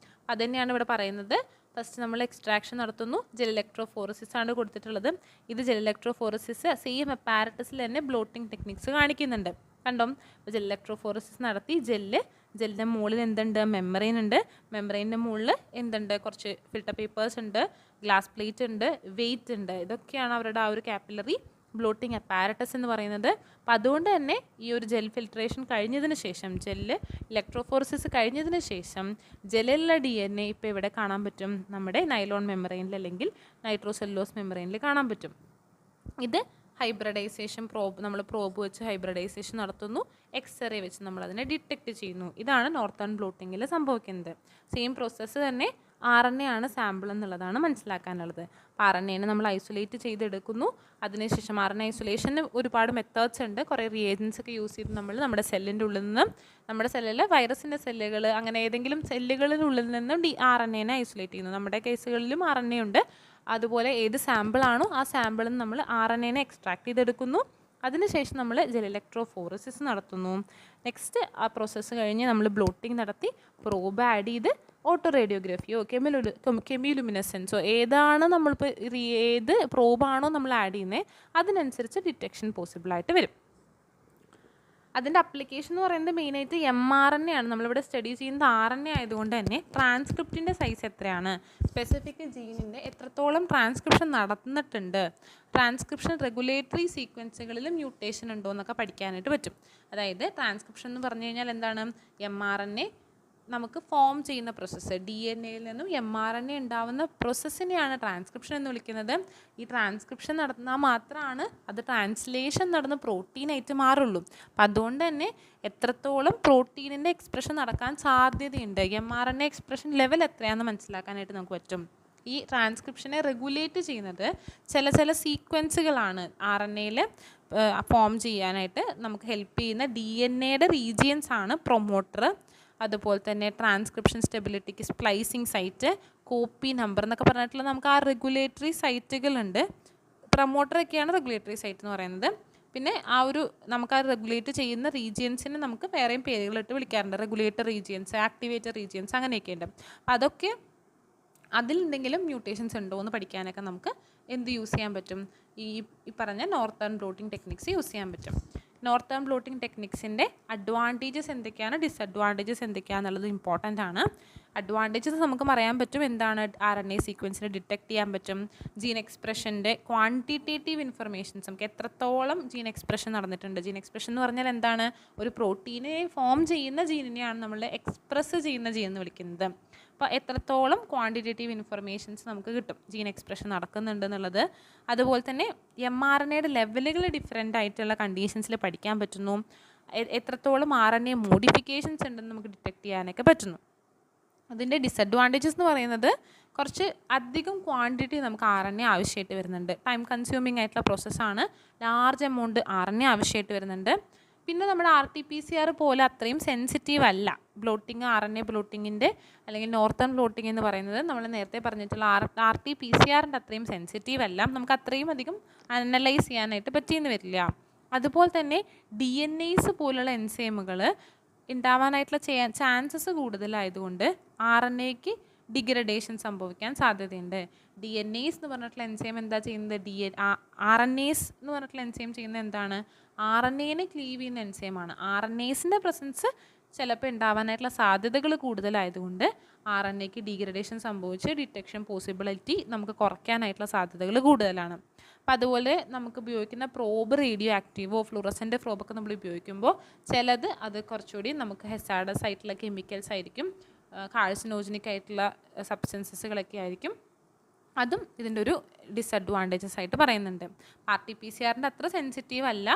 അതുതന്നെയാണ് ഇവിടെ പറയുന്നത്. ഫസ്റ്റ് നമ്മൾ എക്സ്ട്രാക്ഷൻ നടത്തുന്നു. ജെൽ ഇലക്ട്രോഫോറസിസ് ആണ് കൊടുത്തിട്ടുള്ളത്. ഇത് ജെൽ ഇലക്ട്രോഫോറസിസ് സെയിം അപ്പാരറ്റസിൽ തന്നെ ബ്ലോട്ടിംഗ് ടെക്നിക്സ് കാണിക്കുന്നുണ്ട്. കണ്ടോ? ജെൽ ഇലക്ട്രോഫോറസിസ് നടത്തി ജെല്ലിൻ്റെ മുകളിൽ എന്തുണ്ട്? മെമ്മറൈൻ ഉണ്ട്. മെമ്മറൈൻ്റെ മുകളിൽ എന്തുണ്ട്? കുറച്ച് ഫിൽട്ടർ പേപ്പേഴ്സ് ഉണ്ട്, ഗ്ലാസ് പ്ലേറ്റ് ഉണ്ട്, വെയിറ്റ് ഉണ്ട്. ഇതൊക്കെയാണ് അവരുടെ ആ ഒരു കാപ്പിലറി ബ്ലോട്ടിംഗ് അപ്പാരറ്റസ് എന്ന് പറയുന്നത്. അപ്പോൾ അതുകൊണ്ട് തന്നെ ഈ ഒരു ജെൽ ഫിൽട്രേഷൻ കഴിഞ്ഞതിന് ശേഷം, ജെല്ല് ഇലക്ട്രോഫോറസിസ് കഴിഞ്ഞതിന് ശേഷം ജെല്ലിലുള്ള DNA ഇപ്പോൾ ഇവിടെ കാണാൻ പറ്റും, നമ്മുടെ നൈലോൺ മെമ്മറൈനിൽ അല്ലെങ്കിൽ നൈട്രോസെല്ലോസ് മെമ്മറൈനിൽ കാണാൻ പറ്റും. ഇത് ഹൈബ്രിഡൈസേഷൻ നമ്മൾ പ്രോബ് വെച്ച് ഹൈബ്രിഡൈസേഷൻ നടത്തുന്നു. എക്സ്റേ വെച്ച് നമ്മൾ അതിനെ ഡിറ്റക്റ്റ് ചെയ്യുന്നു. ഇതാണ് നോർത്തേൺ ബ്ലോട്ടിങ്ങിൽ സംഭവിക്കുന്നത്. സെയിം പ്രോസസ്സ് തന്നെ RNA ആണ് സാമ്പിൾ എന്നുള്ളതാണ് മനസ്സിലാക്കാനുള്ളത്. അപ്പോൾ RNA നമ്മൾ ഐസൊലേറ്റ് ചെയ്തെടുക്കുന്നു. അതിനുശേഷം RNA ഐസൊലേഷന് ഒരുപാട് മെത്തേഡ്സ് ഉണ്ട്. കുറേ റിയേജൻസ് ഒക്കെ യൂസ് ചെയ്ത് നമ്മൾ നമ്മുടെ സെല്ലിൻ്റെ ഉള്ളിൽ നിന്ന്, നമ്മുടെ സെല്ലിൽ വൈറസിൻ്റെ സെല്ലുകൾ അങ്ങനെ ഏതെങ്കിലും സെല്ലുകളിനുള്ളിൽ നിന്നും RNA ഐസൊലേറ്റ് ചെയ്യുന്നു. നമ്മുടെ കേസുകളിലും RNA ഉണ്ട്. അതുപോലെ ഏത് സാമ്പിളാണോ ആ സാമ്പിളിൽ നിന്ന് നമ്മൾ RNA എക്സ്ട്രാക്ട് ചെയ്തെടുക്കുന്നു. അതിനുശേഷം നമ്മൾ ജെൽ ഇലക്ട്രോഫോറസിസ് നടത്തുന്നു. നെക്സ്റ്റ് ആ പ്രോസസ്സ് കഴിഞ്ഞ് നമ്മൾ ബ്ലോട്ടിംഗ് നടത്തി പ്രോബ് ആഡ് ചെയ്ത് ഓട്ടോ റേഡിയോഗ്രാഫിയോ കെമിലുമിനസെൻസോ ഏതാണ് നമ്മളിപ്പോൾ ഏത് പ്രോബാണോ നമ്മൾ ആഡ് ചെയ്യുന്നത് അതിനനുസരിച്ച് ഡിറ്റക്ഷൻ പോസിബിളായിട്ട് വരും. അതിൻ്റെ അപ്ലിക്കേഷൻ എന്ന് പറയുന്നത് മെയിനായിട്ട് mRNA ആണ്. നമ്മളിവിടെ സ്റ്റഡി ചെയ്യുന്നത് RNA ആയതുകൊണ്ട് തന്നെ ട്രാൻസ്ക്രിപ്റ്റിൻ്റെ സൈസ് എത്രയാണ്, സ്പെസിഫിക് ജീനിൻ്റെ എത്രത്തോളം ട്രാൻസ്ക്രിപ്ഷൻ നടന്നിട്ടുണ്ട്, ട്രാൻസ്ക്രിപ്ഷൻ റെഗുലേറ്ററി സീക്വൻസുകളിൽ മ്യൂട്ടേഷൻ ഉണ്ടോ എന്നൊക്കെ പഠിക്കാനായിട്ട് പറ്റും. അതായത് ട്രാൻസ്ക്രിപ്ഷൻ എന്ന് പറഞ്ഞു കഴിഞ്ഞാൽ എന്താണ്? mRNA നമുക്ക് ഫോം ചെയ്യുന്ന പ്രോസസ്സ്, DNA-യിൽ നിന്നും mRNA ഉണ്ടാവുന്ന പ്രോസസ്സിനെയാണ് ട്രാൻസ്ക്രിപ്ഷൻ എന്ന് വിളിക്കുന്നത്. ഈ ട്രാൻസ്ക്രിപ്ഷൻ നടന്നാൽ മാത്രമാണ് അത് ട്രാൻസ്ലേഷൻ നടന്ന് പ്രോട്ടീനായിട്ട് മാറുള്ളൂ. അപ്പം അതുകൊണ്ട് തന്നെ എത്രത്തോളം പ്രോട്ടീനിൻ്റെ എക്സ്പ്രഷൻ നടക്കാൻ സാധ്യതയുണ്ട്, mRNA എക്സ്പ്രഷൻ ലെവൽ എത്രയാണെന്ന് മനസ്സിലാക്കാനായിട്ട് നമുക്ക് പറ്റും. ഈ ട്രാൻസ്ക്രിപ്ഷനെ റെഗുലേറ്റ് ചെയ്യുന്നത് ചില സീക്വൻസുകളാണ്. RNA-യിൽ ഫോം ചെയ്യാനായിട്ട് നമുക്ക് ഹെൽപ്പ് ചെയ്യുന്ന DNA-യുടെ റീജിയൻസ് ആണ് പ്രൊമോട്ടർ. അതുപോലെ തന്നെ ട്രാൻസ്ക്രിപ്ഷൻ സ്റ്റെബിലിറ്റിക്ക് സ്പ്ലൈസിങ് സൈറ്റ്, കോപ്പി നമ്പർ എന്നൊക്കെ പറഞ്ഞിട്ടുള്ള നമുക്ക് ആ റെഗുലേറ്ററി സൈറ്റുകളുണ്ട്. പ്രൊമോട്ടറൊക്കെയാണ് റെഗുലേറ്ററി സൈറ്റ് എന്ന് പറയുന്നത്. പിന്നെ ആ ഒരു നമുക്ക് ആ റെഗുലേറ്റ് ചെയ്യുന്ന റീജിയൻസിന് നമുക്ക് വേറെയും പേരുകളിട്ട് വിളിക്കാറുണ്ട്. റെഗുലേറ്റർ റീജിയൻസ്, ആക്ടിവേറ്റർ റീജിയൻസ് അങ്ങനെയൊക്കെ ഉണ്ട്. അപ്പോൾ അതൊക്കെ അതിൽ എന്തെങ്കിലും മ്യൂട്ടേഷൻസ് ഉണ്ടോ എന്ന് പഠിക്കാനൊക്കെ നമുക്ക് എന്ത് യൂസ് ചെയ്യാൻ പറ്റും? ഈ പറഞ്ഞ നോർത്തേൺ ബ്ലോട്ടിംഗ് ടെക്നിക്സ് യൂസ് ചെയ്യാൻ പറ്റും. നോർത്തേൺ ബ്ലോട്ടിംഗ് ടെക്നിക്സിൻ്റെ അഡ്വാൻറ്റേജസ് എന്തൊക്കെയാണ്, ഡിസഡ്വാൻറ്റേജസ് എന്തൊക്കെയാണെന്നുള്ളത് ഇമ്പോർട്ടൻ്റ് ആണ്. അഡ്വാൻറ്റേജസ് നമുക്ക് പറയാൻ പറ്റും. എന്താണ്? RNA സീക്വൻസിനെ ഡിറ്റക്ട് ചെയ്യാൻ പറ്റും. ജീൻ എക്സ്പ്രഷൻ്റെ ക്വാണ്ടിറ്റേറ്റീവ് ഇൻഫർമേഷൻസ്, നമുക്ക് എത്രത്തോളം ജീൻ എക്സ്പ്രഷൻ നടന്നിട്ടുണ്ട്. ജീൻ എക്സ്പ്രഷൻ എന്ന് പറഞ്ഞാൽ എന്താണ്? ഒരു പ്രോട്ടീനെ ഫോം ചെയ്യുന്ന ജീനിനെയാണ് നമ്മൾ എക്സ്പ്രസ് ചെയ്യുന്ന ജീൻ എന്ന് വിളിക്കുന്നത്. അപ്പോൾ എത്രത്തോളം ക്വാണ്ടിറ്റേറ്റീവ് ഇൻഫർമേഷൻസ് നമുക്ക് കിട്ടും, ജീൻ എക്സ്പ്രഷൻ നടക്കുന്നുണ്ട് എന്നുള്ളത്. അതുപോലെ തന്നെ mRNA-യുടെ ലെവലുകൾ ഡിഫറെൻ്റ് ആയിട്ടുള്ള കണ്ടീഷൻസിൽ പഠിക്കാൻ പറ്റുന്നു. എത്രത്തോളം RNA മോഡിഫിക്കേഷൻസ് ഉണ്ടെന്ന് നമുക്ക് ഡിറ്റക്ട് ചെയ്യാനൊക്കെ പറ്റുന്നു. അതിൻ്റെ ഡിസഡ്വാൻറ്റേജസ് എന്ന് പറയുന്നത് കുറച്ച് അധികം ക്വാണ്ടിറ്റി നമുക്ക് RNA ആവശ്യമായിട്ട് വരുന്നുണ്ട്. ടൈം കൺസ്യൂമിങ് ആയിട്ടുള്ള പ്രോസസ്സാണ്. ലാർജ് എമൗണ്ട് RNA ആവശ്യമായിട്ട് വരുന്നുണ്ട്. പിന്നെ നമ്മുടെ RT-PCR പോലെ അത്രയും സെൻസിറ്റീവ് അല്ല ബ്ലോട്ടിങ്. RNA ബ്ലോട്ടിങ്ങിൻ്റെ അല്ലെങ്കിൽ നോർത്തേൺ ബ്ലോട്ടിംഗ് എന്ന് പറയുന്നത് നമ്മൾ നേരത്തെ പറഞ്ഞിട്ടുള്ള RT-PCR-ൻ്റെ അത്രയും സെൻസിറ്റീവ് അല്ല. നമുക്ക് അത്രയും അധികം അനലൈസ് ചെയ്യാനായിട്ട് പറ്റിയെന്ന് വരില്ല. അതുപോലെ തന്നെ DNase പോലുള്ള എൻസൈമുകൾ ഉണ്ടാവാനായിട്ടുള്ള ചാൻസസ് കൂടുതലായതുകൊണ്ട് RNAക്ക് ഡിഗ്രഡേഷൻ സംഭവിക്കാൻ സാധ്യതയുണ്ട്. DNA എന്ന് പറഞ്ഞിട്ടുള്ള എൻസൈം എന്താ ചെയ്യുന്നത്? RNAs എന്ന് പറഞ്ഞിട്ടുള്ള എൻസൈം ചെയ്യുന്നത് എന്താണ്? RNAനെ ക്ലീവ് ചെയ്യുന്ന എൻസൈമാണ്. RNAസിൻ്റെ പ്രസൻസ് ചിലപ്പോൾ ഉണ്ടാവാനായിട്ടുള്ള സാധ്യതകൾ കൂടുതലായതുകൊണ്ട് RNAക്ക് ഡീഗ്രഡേഷൻ സംഭവിച്ച് ഡിറ്റക്ഷൻ പോസിബിലിറ്റി നമുക്ക് കുറയ്ക്കാനായിട്ടുള്ള സാധ്യതകൾ കൂടുതലാണ്. അപ്പം അതുപോലെ നമുക്ക് ഉപയോഗിക്കുന്ന പ്രോബ് റേഡിയോ ആക്റ്റീവോ ഫ്ലൂറസെൻ്റ് പ്രോബൊക്കെ നമ്മൾ ഉപയോഗിക്കുമ്പോൾ ചിലത് അത് കുറച്ചുകൂടി നമുക്ക് ഹെസാഡസ് ആയിട്ടുള്ള കെമിക്കൽസ് ആയിരിക്കും, കാഴ്സിനോജനിക് ആയിട്ടുള്ള സബ്സ്റ്റൻസസുകളൊക്കെ ആയിരിക്കും. അതും ഇതിൻ്റെ ഒരു ഡിസഡ്വാൻറ്റേജസ് ആയിട്ട് പറയുന്നുണ്ട്. RT-PCR അത്ര സെൻസിറ്റീവ് അല്ല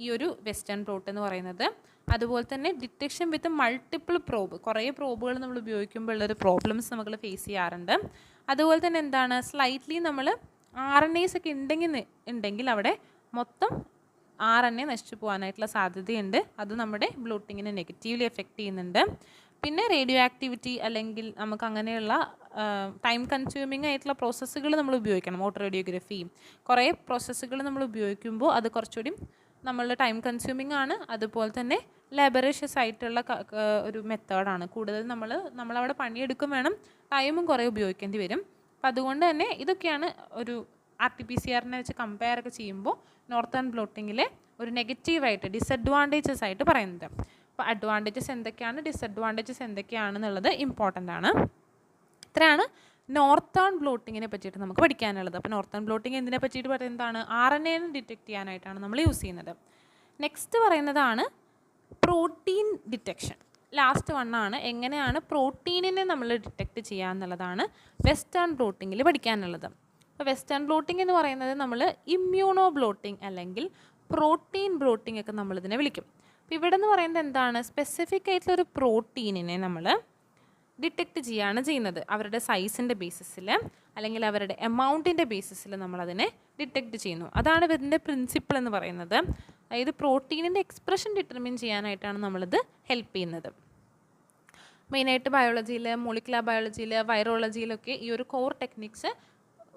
ഈ ഒരു വെസ്റ്റേൺ ബ്ലോട്ട് എന്ന് പറയുന്നത്. അതുപോലെ തന്നെ ഡിറ്റക്ഷൻ വിത്ത് മൾട്ടിപ്പിൾ പ്രോബ്, കുറേ പ്രോബുകൾ നമ്മൾ ഉപയോഗിക്കുമ്പോൾ ഉള്ളൊരു പ്രോബ്ലംസ് നമ്മൾ ഫേസ് ചെയ്യാറുണ്ട്. അതുപോലെ തന്നെ എന്താണ്, സ്ലൈറ്റ്ലി നമ്മൾ RNAs ഒക്കെ ഉണ്ടെങ്കിൽ അവിടെ മൊത്തം RNA നശിച്ചു പോകാനായിട്ടുള്ള സാധ്യതയുണ്ട്. അത് നമ്മുടെ ബ്ലോട്ടിങ്ങിനെ നെഗറ്റീവ്ലി എഫക്റ്റ് ചെയ്യുന്നുണ്ട്. പിന്നെ റേഡിയോ ആക്ടിവിറ്റി അല്ലെങ്കിൽ നമുക്ക് അങ്ങനെയുള്ള ടൈം കൺസ്യൂമിങ് ആയിട്ടുള്ള പ്രോസസ്സുകൾ നമ്മൾ ഉപയോഗിക്കണം. ഓട്ടോ റേഡിയോഗ്രഫി കുറേ പ്രോസസ്സുകൾ നമ്മൾ ഉപയോഗിക്കുമ്പോൾ അത് കുറച്ചുകൂടി നമ്മളുടെ ടൈം കൺസ്യൂമിങ് ആണ്. അതുപോലെ തന്നെ ലാബറേഷ്യസ് ആയിട്ടുള്ള ഒരു മെത്തേഡാണ്. കൂടുതൽ നമ്മളവിടെ പണിയെടുക്കും വേണം, ടൈമും കുറേ ഉപയോഗിക്കേണ്ടി വരും. അപ്പം അതുകൊണ്ട് തന്നെ ഇതൊക്കെയാണ് ഒരു RT-PCRനെ വെച്ച് കമ്പയർ ഒക്കെ ചെയ്യുമ്പോൾ നോർത്തേൺ ബ്ലോട്ടിങ്ങിലെ ഒരു നെഗറ്റീവായിട്ട് ഡിസഡ്വാൻറ്റേജസ് ആയിട്ട് പറയുന്നത്. അപ്പോൾ അഡ്വാൻറ്റേജസ് എന്തൊക്കെയാണ്, ഡിസഡ്വാൻറ്റേജസ് എന്തൊക്കെയാണെന്നുള്ളത് ഇമ്പോർട്ടൻ്റ് ആണ്. ഇത്രയാണ് നോർത്തേൺ ബ്ലോട്ടിങ്ങിനെ പറ്റിയിട്ട് നമുക്ക് പഠിക്കാനുള്ളത്. അപ്പോൾ നോർത്തേൺ ബ്ലോട്ടിങ് എന്തിനെ പറ്റിയിട്ട് പറയുന്നതാണ്? RNAനെ ഡിറ്റക്റ്റ് ചെയ്യാനായിട്ടാണ് നമ്മൾ യൂസ് ചെയ്യുന്നത്. നെക്സ്റ്റ് പറയുന്നതാണ് പ്രോട്ടീൻ ഡിറ്റക്ഷൻ. ലാസ്റ്റ് വണ്ണാണ് എങ്ങനെയാണ് പ്രോട്ടീനിനെ നമ്മൾ ഡിറ്റക്റ്റ് ചെയ്യുക എന്നുള്ളതാണ് വെസ്റ്റേൺ ബ്ലോട്ടിങ്ങിൽ പഠിക്കാനുള്ളത്. അപ്പോൾ വെസ്റ്റേൺ ബ്ലോട്ടിംഗ് എന്ന് പറയുന്നത് നമ്മൾ ഇമ്മ്യൂണോ ബ്ലോട്ടിംഗ് അല്ലെങ്കിൽ പ്രോട്ടീൻ ബ്ലോട്ടിംഗ് ഒക്കെ നമ്മളിതിനെ വിളിക്കും. അപ്പോൾ ഇവിടെ എന്ന് പറയുന്നത് എന്താണ്, സ്പെസിഫിക് ആയിട്ടുള്ളൊരു പ്രോട്ടീനിനെ നമ്മൾ ഡിറ്റക്റ്റ് ചെയ്യുകയാണ് ചെയ്യുന്നത്. അവരുടെ സൈസിൻ്റെ ബേസിസിൽ അല്ലെങ്കിൽ അവരുടെ എമൗണ്ടിൻ്റെ ബേസിസിൽ നമ്മളതിനെ ഡിറ്റക്റ്റ് ചെയ്യുന്നു. അതാണ് ഇതിൻ്റെ പ്രിൻസിപ്പിൾ എന്ന് പറയുന്നത്. അതായത് പ്രോട്ടീനിൻ്റെ എക്സ്പ്രഷൻ ഡിറ്റർമിൻ ചെയ്യാനായിട്ടാണ് നമ്മളിത് ഹെൽപ്പ് ചെയ്യുന്നത്. മെയിനായിട്ട് ബയോളജിയിൽ, മോളിക്കുലർ ബയോളജിയിൽ, വൈറോളജിയിലൊക്കെ ഈ ഒരു കോർ ടെക്നിക്സ്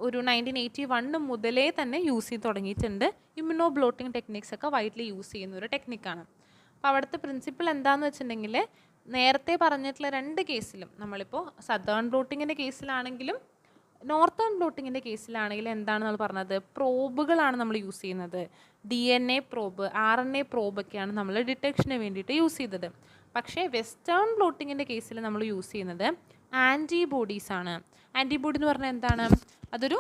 ഒരു 1981 മുതലേ തന്നെ യൂസ് ചെയ്ത് തുടങ്ങിയിട്ടുണ്ട്. ഇമ്മ്യൂണോ ബ്ലോട്ടിംഗ് ടെക്നിക്സ് ഒക്കെ വൈഡ്ലി യൂസ് ചെയ്യുന്ന ഒരു ടെക്നിക്കാണ്. അപ്പോൾ അവിടുത്തെ പ്രിൻസിപ്പിൾ എന്താണെന്ന് വെച്ചിട്ടുണ്ടെങ്കിൽ നേരത്തെ പറഞ്ഞിട്ടുള്ള രണ്ട് കേസിലും നമ്മളിപ്പോൾ സദേൺ ബ്ലോട്ടിങ്ങിൻ്റെ കേസിലാണെങ്കിലും നോർത്തേൺ ബ്ലോട്ടിങ്ങിൻ്റെ കേസിലാണെങ്കിലും എന്താണ് നമ്മൾ പറഞ്ഞത്, പ്രോബുകളാണ് നമ്മൾ യൂസ് ചെയ്യുന്നത്. DNA പ്രോബ്, RNA പ്രോബൊക്കെയാണ് നമ്മൾ ഡിറ്റക്ഷന് വേണ്ടിയിട്ട് യൂസ് ചെയ്തത്. പക്ഷേ വെസ്റ്റേൺ ബ്ലോട്ടിങ്ങിൻ്റെ കേസിൽ നമ്മൾ യൂസ് ചെയ്യുന്നത് ആൻറ്റിബോഡീസാണ്. ആൻറ്റിബോഡി എന്ന് പറഞ്ഞാൽ എന്താണ്, അതൊരു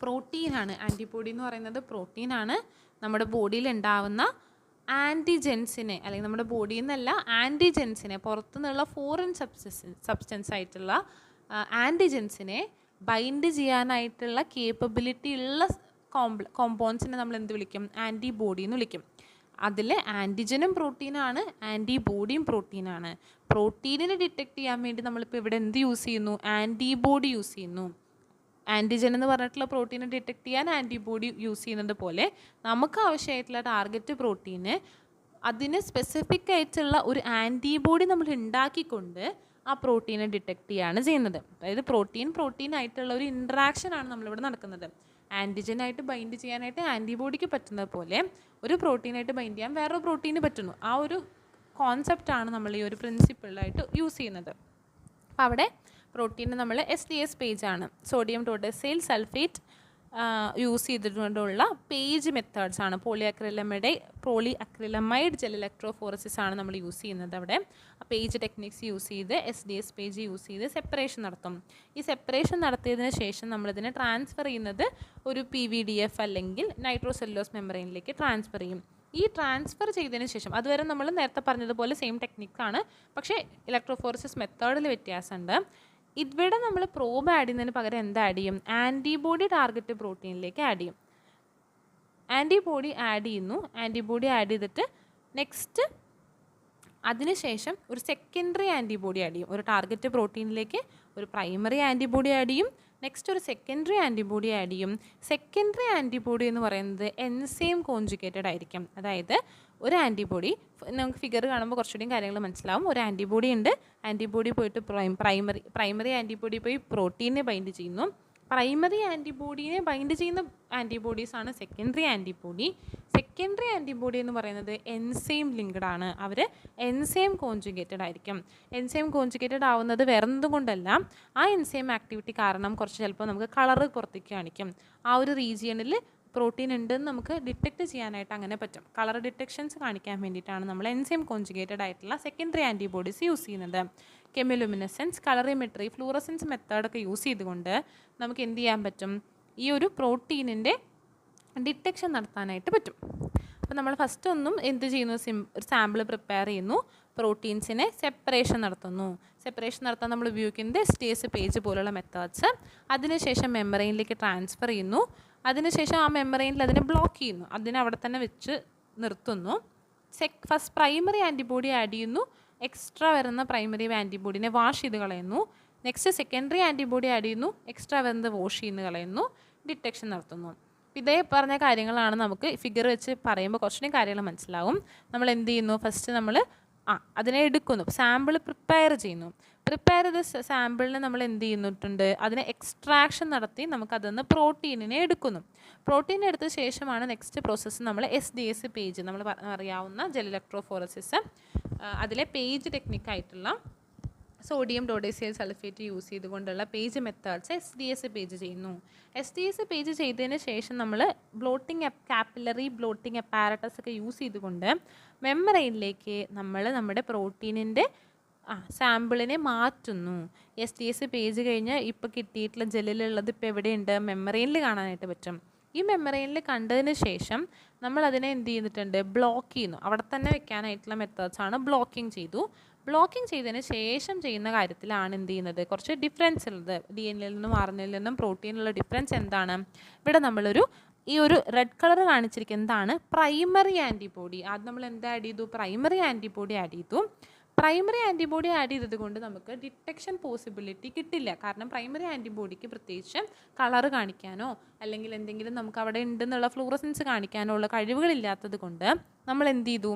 പ്രോട്ടീനാണ്. ആൻറ്റിബോഡി എന്ന് പറയുന്നത് പ്രോട്ടീനാണ്. നമ്മുടെ ബോഡിയിൽ ഉണ്ടാവുന്ന ആൻറ്റിജൻസിനെ അല്ലെങ്കിൽ നമ്മുടെ ബോഡിയിൽ നിന്നല്ല ആൻറ്റിജൻസിനെ, പുറത്തുനിന്നുള്ള ഫോറിൻ സബ്സ്റ്റൻസ് ആയിട്ടുള്ള ആൻറ്റിജൻസിനെ ബൈൻഡ് ചെയ്യാനായിട്ടുള്ള കേപ്പബിലിറ്റി ഉള്ള കോമ്പൗണ്ട്സിനെ നമ്മൾ എന്ത് വിളിക്കും, ആൻറ്റിബോഡി എന്ന് വിളിക്കും. അതിൽ ആൻറ്റിജനും പ്രോട്ടീനാണ്, ആൻറ്റിബോഡിയും പ്രോട്ടീനാണ്. പ്രോട്ടീനിനെ ഡിറ്റക്റ്റ് ചെയ്യാൻ വേണ്ടി നമ്മളിപ്പോൾ ഇവിടെ എന്ത് യൂസ് ചെയ്യുന്നു, ആൻറ്റിബോഡി യൂസ് ചെയ്യുന്നു. ആൻറ്റിജൻ എന്ന് പറഞ്ഞിട്ടുള്ള പ്രോട്ടീനെ ഡിറ്റക്റ്റ് ചെയ്യാൻ ആൻറ്റിബോഡി യൂസ് ചെയ്യുന്നത് പോലെ നമുക്ക് ആവശ്യമായിട്ടുള്ള ടാർഗറ്റ് പ്രോട്ടീന് അതിന് സ്പെസിഫിക് ആയിട്ടുള്ള ഒരു ആൻറ്റിബോഡി നമ്മൾ ഉണ്ടാക്കിക്കൊണ്ട് ആ പ്രോട്ടീനെ ഡിറ്റക്റ്റ് ചെയ്യുകയാണ് ചെയ്യുന്നത്. അതായത് പ്രോട്ടീൻ ആയിട്ടുള്ള ഒരു ഇൻട്രാക്ഷനാണ് നമ്മളിവിടെ നടക്കുന്നത്. ആൻറ്റിജനായിട്ട് ബൈൻഡ് ചെയ്യാനായിട്ട് ആൻറ്റിബോഡിക്ക് പറ്റുന്നത് പോലെ ഒരു പ്രോട്ടീനായിട്ട് ബൈൻഡ് ചെയ്യാൻ വേറൊരു പ്രോട്ടീന് പറ്റുന്നു. ആ ഒരു കോൺസെപ്റ്റാണ് നമ്മൾ ഈ ഒരു പ്രിൻസിപ്പിളായിട്ട് യൂസ് ചെയ്യുന്നത്. അപ്പോൾ അവിടെ പ്രോട്ടീന് നമ്മൾ SDS പേജാണ്, സോഡിയം ടോട്ടസൈൽ സൾഫേറ്റ് യൂസ് ചെയ്തിട്ടുകൊണ്ടുള്ള പേജ് മെത്തേഡ്സ് ആണ്. പോളിഅക്രിലമൈഡ് ജെൽ ഇലക്ട്രോഫോറസിസ് ആണ് നമ്മൾ യൂസ് ചെയ്യുന്നത്. അവിടെ പേജ് ടെക്നിക്സ് യൂസ് ചെയ്ത് SDS പേജ് യൂസ് ചെയ്ത് സെപ്പറേഷൻ നടത്തും. ഈ സെപ്പറേഷൻ നടത്തിയതിന് ശേഷം നമ്മളിതിനെ ട്രാൻസ്ഫർ ചെയ്യുന്നത് ഒരു PVDF അല്ലെങ്കിൽ നൈട്രോസെല്ലുലോസ് മെമ്പറൈനിലേക്ക് ട്രാൻസ്ഫർ ചെയ്യും. ഈ ട്രാൻസ്ഫർ ചെയ്തതിന് ശേഷം അതുവരെ നമ്മൾ നേരത്തെ പറഞ്ഞതുപോലെ സെയിം ടെക്നിക്കാണ്, പക്ഷേ ഇലക്ട്രോഫോറസിസ് മെത്തേഡിൽ വ്യത്യാസമുണ്ട്. ഇവിടെ നമ്മൾ പ്രോബ് ആഡ് ചെയ്യുന്നതിന് പകരം എന്താ ആഡ് ചെയ്യും, ആൻറ്റിബോഡി ടാർഗറ്റ് പ്രോട്ടീനിലേക്ക് ആഡ് ചെയ്യും. ആൻറ്റിബോഡി ആഡ് ചെയ്തിട്ട് നെക്സ്റ്റ് അതിനുശേഷം ഒരു സെക്കൻഡറി ആൻറ്റിബോഡി ആഡ് ചെയ്യും. ഒരു ടാർഗറ്റ് പ്രോട്ടീനിലേക്ക് ഒരു പ്രൈമറി ആൻറ്റിബോഡി ആഡ് ചെയ്യും, നെക്സ്റ്റ് ഒരു സെക്കൻഡറി ആൻറ്റിബോഡി ആഡ് ചെയ്യും. സെക്കൻഡറി ആൻറ്റിബോഡി എന്ന് പറയുന്നത് എൻസൈം കോൺജുഗേറ്റഡ് ആയിരിക്കും. അതായത് ഒരു ആൻറ്റിബോഡി, നമുക്ക് ഫിഗർ കാണുമ്പോൾ കുറച്ചുകൂടി കാര്യങ്ങൾ മനസ്സിലാവും. ഒരു ആൻറ്റിബോഡി ഉണ്ട്, ആൻറ്റിബോഡി പോയിട്ട് പ്രൈമറി ആൻറ്റിബോഡി പോയി പ്രോട്ടീനെ ബൈൻഡ് ചെയ്യുന്നു. പ്രൈമറി ആൻറ്റിബോഡീനെ ബൈൻഡ് ചെയ്യുന്ന ആൻറ്റിബോഡീസാണ് സെക്കൻഡറി ആൻറ്റിബോഡി. സെക്കൻഡറി ആൻറ്റിബോഡി എന്ന് പറയുന്നത് എൻസൈം ലിങ്ക്ഡ് ആണ്. അവർ എൻസൈം കോൺജുഗേറ്റഡ് ആയിരിക്കും. എൻസൈം കോൺജുഗേറ്റഡ് ആവുന്നത് വേറെ എന്തും കൊണ്ടല്ല, ആ എൻസൈം ആക്ടിവിറ്റി കാരണം കുറച്ച് ചിലപ്പോൾ നമുക്ക് കളറ് പുറത്തേക്ക് കാണിക്കും. ആ ഒരു റീജിയണിൽ പ്രോട്ടീൻ ഉണ്ടെന്ന് നമുക്ക് ഡിറ്റക്റ്റ് ചെയ്യാനായിട്ട് അങ്ങനെ പറ്റും. കളർ ഡിറ്റക്ഷൻസ് കാണിക്കാൻ വേണ്ടിയിട്ടാണ് നമ്മൾ എൻസൈം കോൺജുഗേറ്റഡ് ആയിട്ടുള്ള സെക്കൻഡറി ആൻറ്റിബോഡീസ് യൂസ് ചെയ്യുന്നത്. കെമിലുമിനസെൻസ്, കളറിമെട്രി, ഫ്ലൂറസെൻസ് മെത്തേഡൊക്കെ യൂസ് ചെയ്തുകൊണ്ട് നമുക്ക് എന്ത് ചെയ്യാൻ പറ്റും, ഈ ഒരു പ്രോട്ടീനിൻ്റെ ഡിറ്റക്ഷൻ നടത്താനായിട്ട് പറ്റും. അപ്പോൾ നമ്മൾ ഫസ്റ്റ് ഒന്നും എന്ത് ചെയ്യുന്നു, ഒരു സാമ്പിൾ പ്രിപ്പയർ ചെയ്യുന്നു, പ്രോട്ടീൻസിനെ സെപ്പറേഷൻ നടത്തുന്നു. സെപ്പറേഷൻ നടത്താൻ നമ്മൾ ഉപയോഗിക്കുന്നത് STS പേജ് പോലുള്ള മെത്തേഡ്സ്. അതിനുശേഷം മെമ്പറൈനിലേക്ക് ട്രാൻസ്ഫർ ചെയ്യുന്നു. അതിനുശേഷം ആ മെമ്പറൈനിൽ അതിനെ ബ്ലോക്ക് ചെയ്യുന്നു, അതിനെ അവിടെ തന്നെ വെച്ച് നിർത്തുന്നു. ഫസ്റ്റ് പ്രൈമറി ആൻറ്റിബോഡി ആഡ് ചെയ്യുന്നു, എക്സ്ട്രാ വരുന്ന പ്രൈമറി ആൻറ്റിബോഡിനെ വാഷ് ചെയ്ത് കളയുന്നു. നെക്സ്റ്റ് സെക്കൻഡറി ആൻറ്റിബോഡി ആഡ് ചെയ്യുന്നു, എക്സ്ട്രാ വരുന്നത് വാഷ് ചെയ്ത് കളയുന്നു, ഡിറ്റക്ഷൻ നടത്തുന്നു. ഇതേ പറഞ്ഞ കാര്യങ്ങളാണ് നമുക്ക് ഫിഗർ വെച്ച് പറയുമ്പോൾ കുറച്ചുകൂടി കാര്യങ്ങൾ മനസ്സിലാവും. നമ്മൾ എന്ത് ചെയ്യുന്നു, ഫസ്റ്റ് നമ്മൾ അതിനെ എടുക്കുന്നു, സാമ്പിൾ പ്രിപ്പയർ ചെയ്യുന്നു. പ്രിപ്പയർ ചെയ്ത സാമ്പിളിനെ നമ്മൾ എന്ത് ചെയ്യുന്നിട്ടുണ്ട്, അതിനെ എക്സ്ട്രാക്ഷൻ നടത്തി നമുക്കതിന്ന് പ്രോട്ടീനിനെ എടുക്കുന്നു. പ്രോട്ടീൻ എടുത്ത ശേഷമാണ് നെക്സ്റ്റ് പ്രോസസ്സ് നമ്മൾ SDS പേജ്, നമ്മൾ അറിയാവുന്ന ജെൽ ഇലക്ട്രോഫോറസിസ്, അതിലെ പേജ് ടെക്നിക്കായിട്ടുള്ള സോഡിയം ഡോഡേസിയൽ സൾഫേറ്റ് യൂസ് ചെയ്തുകൊണ്ടുള്ള പേജ് മെത്തേഡ്സ് SDS പേജ് ചെയ്യുന്നു. SDS പേജ് ചെയ്തതിന് ശേഷം നമ്മൾ കാപ്പിലറി ബ്ലോട്ടിംഗ് അപ്പാരറ്റസ് ഒക്കെ യൂസ് ചെയ്തുകൊണ്ട് മെമ്മറൈനിലേക്ക് നമ്മൾ നമ്മുടെ പ്രോട്ടീനിൻ്റെ സാമ്പിളിനെ മാറ്റുന്നു. SDS പേജ് കഴിഞ്ഞ് ഇപ്പോൾ കിട്ടിയിട്ടുള്ള ജെല്ലിലുള്ളത് ഇപ്പോൾ എവിടെയുണ്ട്, മെമ്മറൈനിൽ കാണാനായിട്ട് പറ്റും. ഈ മെമ്മറൈനിൽ കണ്ടതിന് ശേഷം നമ്മൾ അതിനെ എന്ത് ചെയ്തിട്ടുണ്ട്, ബ്ലോക്ക് ചെയ്യുന്നു. അവിടെ തന്നെ വെക്കാനായിട്ടുള്ള മെത്തേഡ്സാണ് ബ്ലോക്കിംഗ് ചെയ്തു. ബ്ലോക്കിംഗ് ചെയ്തതിന് ശേഷം ചെയ്യുന്ന കാര്യത്തിലാണ് എന്ത് ചെയ്യുന്നത്, കുറച്ച് ഡിഫറൻസ് ഉള്ളത്. DNA നിന്നും RNAയിൽ നിന്നും പ്രോട്ടീനുള്ള ഡിഫറൻസ് എന്താണ്, ഇവിടെ നമ്മളൊരു ഈ ഒരു റെഡ് കളർ കാണിച്ചിരിക്കുന്നതാണ് പ്രൈമറി ആൻറ്റിബോഡി. അത് നമ്മൾ എന്താ ആഡ് ചെയ്തു, പ്രൈമറി ആൻറ്റിബോഡി ആഡ് ചെയ്തു. പ്രൈമറി ആൻറ്റിബോഡി ആഡ് ചെയ്തത് കൊണ്ട് നമുക്ക് ഡിറ്റക്ഷൻ പോസിബിലിറ്റി കിട്ടില്ല. കാരണം പ്രൈമറി ആൻറ്റിബോഡിക്ക് പ്രത്യേകിച്ച് കളർ കാണിക്കാനോ അല്ലെങ്കിൽ എന്തെങ്കിലും നമുക്ക് അവിടെ ഉണ്ടെന്നുള്ള ഫ്ലൂറസൻസ് കാണിക്കാനോ ഉള്ള കഴിവുകളില്ലാത്തത് കൊണ്ട് നമ്മൾ എന്ത് ചെയ്തു,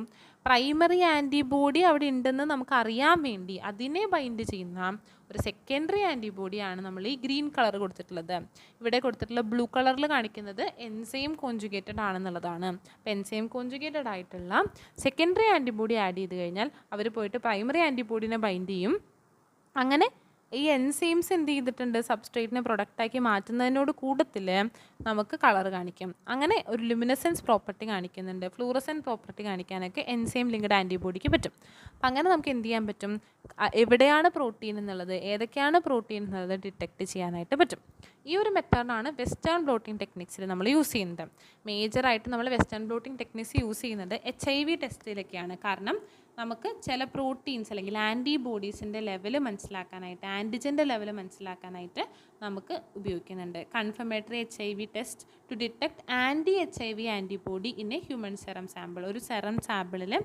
പ്രൈമറി ആൻറ്റിബോഡി അവിടെ ഉണ്ടെന്ന് നമുക്ക് അറിയാൻ വേണ്ടി അതിനെ ബൈൻഡ് ചെയ്യുന്ന ഒരു സെക്കൻഡറി ആൻറ്റിബോഡിയാണ് നമ്മൾ ഈ ഗ്രീൻ കളർ കൊടുത്തിട്ടുള്ളത്. ഇവിടെ കൊടുത്തിട്ടുള്ള ബ്ലൂ കളറിൽ കാണിക്കുന്നത് എൻസൈം കോൺജുഗേറ്റഡ് ആണെന്നുള്ളതാണ്. അപ്പോൾ എൻസൈം കോൺജുഗേറ്റഡ് ആയിട്ടുള്ള സെക്കൻഡറി ആൻറ്റിബോഡി ആഡ് ചെയ്ത് കഴിഞ്ഞാൽ അവർ പോയിട്ട് പ്രൈമറി ആൻറ്റിബോഡിനെ ബൈൻഡ് ചെയ്യും. അങ്ങനെ ഈ എൻസൈംസ് എന്ത് ചെയ്തിട്ടുണ്ട്, സബ്സ്ട്രേറ്റിനെ പ്രൊഡക്റ്റാക്കി മാറ്റുന്നതിനോട് കൂട്ടത്തിൽ നമുക്ക് കളർ കാണിക്കും. അങ്ങനെ ഒരു ലുമിനസെൻസ് പ്രോപ്പർട്ടി കാണിക്കുന്നുണ്ട്, ഫ്ലൂറസെൻറ്റ് പ്രോപ്പർട്ടി കാണിക്കാനൊക്കെ എൻസൈം ലിങ്ക്ഡ് ആൻറ്റിബോഡിക്ക് പറ്റും. അപ്പം അങ്ങനെ നമുക്ക് എന്ത് ചെയ്യാൻ പറ്റും, എവിടെയാണ് പ്രോട്ടീൻ എന്നുള്ളത്, ഏതൊക്കെയാണ് പ്രോട്ടീൻ എന്നുള്ളത് ഡിറ്റക്റ്റ് ചെയ്യാനായിട്ട് പറ്റും. ഈ ഒരു മെത്തേഡാണ് വെസ്റ്റേൺ ബ്ലോട്ടിംഗ് ടെക്നിക്സിൽ നമ്മൾ യൂസ് ചെയ്യുന്നത്. മേജറായിട്ട് നമ്മൾ വെസ്റ്റേൺ ബ്ലോട്ടിംഗ് ടെക്നിക്സ് യൂസ് ചെയ്യുന്നത് HIV ടെസ്റ്റിലൊക്കെയാണ്. കാരണം നമുക്ക് ചില പ്രോട്ടീൻസ് അല്ലെങ്കിൽ ആൻറ്റിബോഡീസിൻ്റെ ലെവൽ മനസ്സിലാക്കാനായിട്ട്, ആൻറ്റിജൻ്റെ ലെവൽ മനസ്സിലാക്കാനായിട്ട് നമുക്ക് ഉപയോഗിക്കുന്നുണ്ട്. Confirmatory HIV test to detect anti-HIV antibody in a human serum sample. ഒരു സെറം സാമ്പിളിൽ